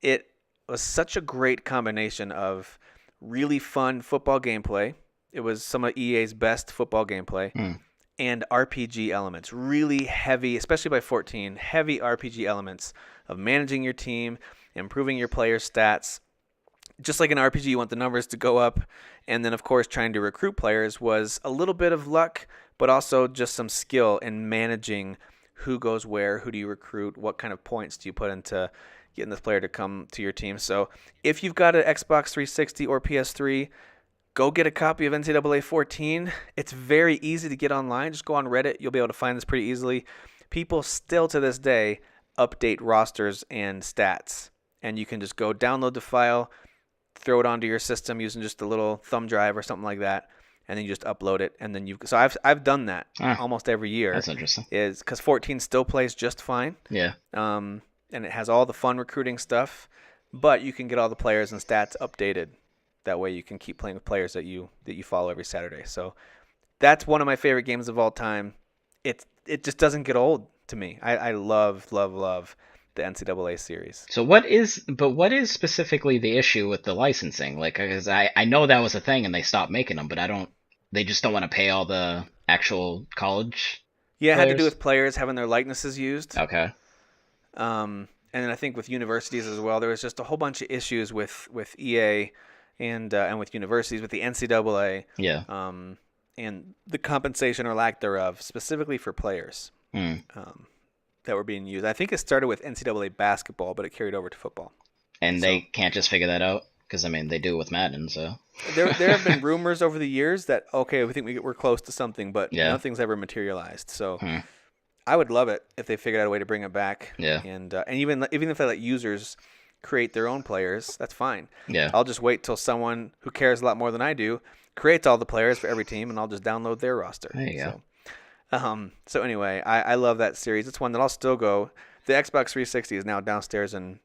It was such a great combination of really fun football gameplay. It was some of EA's best football gameplay and RPG elements. Really heavy, especially by 14, heavy RPG elements of managing your team, improving your players' stats. Just like an RPG, you want the numbers to go up. And then, of course, trying to recruit players was a little bit of luck, but also just some skill in managing who goes where, who do you recruit, what kind of points do you put into getting this player to come to your team. So if you've got an Xbox 360 or PS3, go get a copy of NCAA 14. It's very easy to get online. Just go on Reddit. You'll be able to find this pretty easily. People still to this day update rosters and stats. And you can just go download the file, throw it onto your system using just a little thumb drive or something like that, and then you just upload it. And then I've done that almost every year. That's interesting. Is because 14 still plays just fine. Yeah. And it has all the fun recruiting stuff, but you can get all the players and stats updated. That way you can keep playing with players that you follow every Saturday. So that's one of my favorite games of all time. It just doesn't get old to me. I love the NCAA series. So what is specifically the issue with the licensing? Like, because I know that was a thing and they stopped making them, but they just don't want to pay all the actual college Yeah, it players? had to do with players having their likenesses used. Okay. And then I think with universities as well, there was just a whole bunch of issues with EA and with universities, with the NCAA. Yeah. And the compensation or lack thereof, specifically for players that were being used. I think it started with NCAA basketball, but it carried over to football. And they can't just figure that out? Because, they do it with Madden, so... There have been rumors over the years that, okay, we think we're close to something, but nothing's ever materialized. So I would love it if they figured out a way to bring it back. Yeah. And even if they let users create their own players, that's fine. Yeah. I'll just wait till someone who cares a lot more than I do creates all the players for every team, and I'll just download their roster. There you go. So anyway, I love that series. It's one that I'll still go. The Xbox 360 is now downstairs in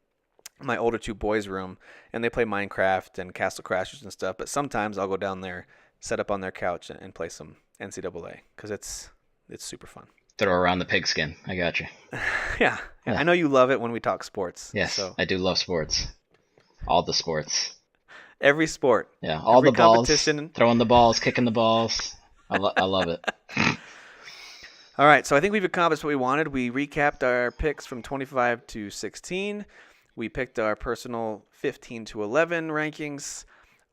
my older two boys' room, and they play Minecraft and Castle Crashers and stuff. But sometimes I'll go down there, set up on their couch, and play some NCAA because it's super fun. Throw around the pigskin. I got you. Yeah. I know you love it when we talk sports. Yes, so. I do love sports. All the sports. Every sport. Yeah, all every the balls. Competition. Throwing the balls, kicking the balls. I love it. All right, so I think we've accomplished what we wanted. We recapped our picks from 25 to 16. We picked our personal 15 to 11 rankings,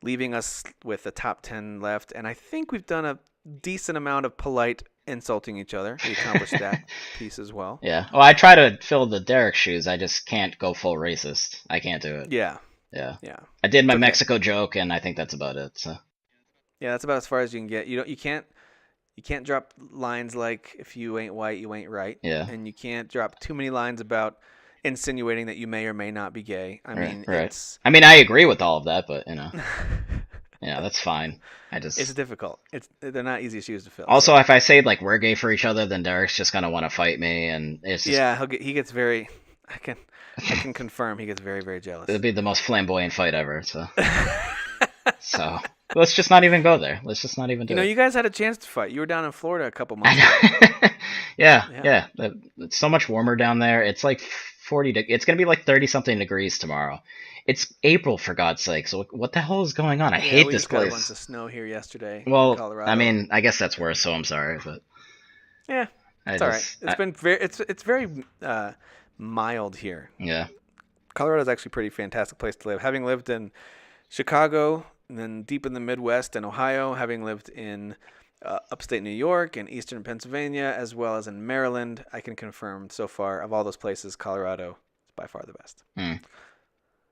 leaving us with the top 10 left. And I think we've done a decent amount of polite insulting each other. We accomplished that piece as well. Yeah. Well, I try to fill the Derek shoes. I just can't go full racist. I can't do it. Yeah. I did my Mexico joke, and I think that's about it. So. Yeah, that's about as far as you can get. You can't drop lines like "if you ain't white, you ain't right." Yeah. And you can't drop too many lines about insinuating that you may or may not be gay. Right. I agree with all of that, but yeah, that's fine. It's difficult. They're not easy shoes to fill. Also, if I say like we're gay for each other, then Derek's just gonna want to fight me, and it's just... he gets very. I can confirm he gets very, very jealous. It'd be the most flamboyant fight ever. So, let's just not even go there. Let's just not even do it. You guys had a chance to fight. You were down in Florida a couple months ago. Yeah. It's so much warmer down there. It's like It's gonna be like 30 something degrees tomorrow. It's April, for God's sake. So what the hell is going on? I hate we this just got a place. bunch of snow here yesterday in Well, Colorado. I mean, I guess that's worse. So I'm sorry, but yeah, it's all right. It's very mild here. Yeah. Colorado is actually a pretty fantastic place to live. Having lived in Chicago, and then deep in the Midwest and Ohio, having lived in upstate New York and eastern Pennsylvania, as well as in Maryland, I can confirm so far of all those places, Colorado is by far the best.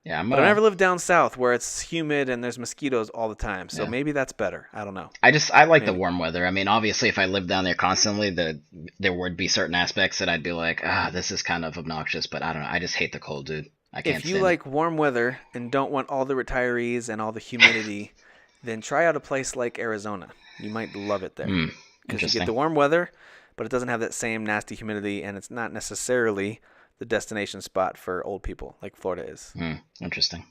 Yeah, But I've never lived down south where it's humid and there's mosquitoes all the time, so maybe that's better. I don't know. I like the warm weather. I mean, obviously, if I lived down there constantly, there would be certain aspects that I'd be like, this is kind of obnoxious. But I don't know. I just hate the cold, dude. I can't. If you stand like warm weather and don't want all the retirees and all the humidity, then try out a place like Arizona. You might love it there because you get the warm weather, but it doesn't have that same nasty humidity, and it's not necessarily the destination spot for old people like Florida is. Interesting.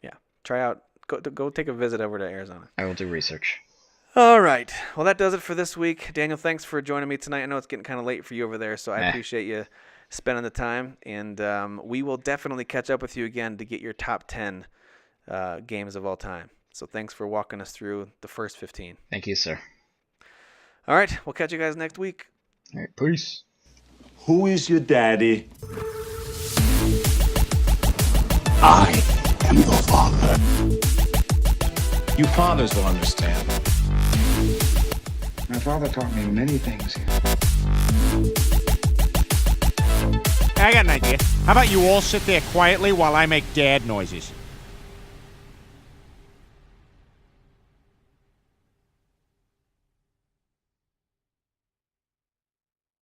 Yeah, try out. Go take a visit over to Arizona. I will do research. All right. Well, that does it for this week. Daniel, thanks for joining me tonight. I know it's getting kind of late for you over there, so I appreciate you spending the time. And we will definitely catch up with you again to get your top 10 games of all time. So thanks for walking us through the first 15. Thank you, sir. All right. We'll catch you guys next week. All right, peace. Who is your daddy? I am the father. You fathers will understand. My father taught me many things. I got an idea. How about you all sit there quietly while I make dad noises?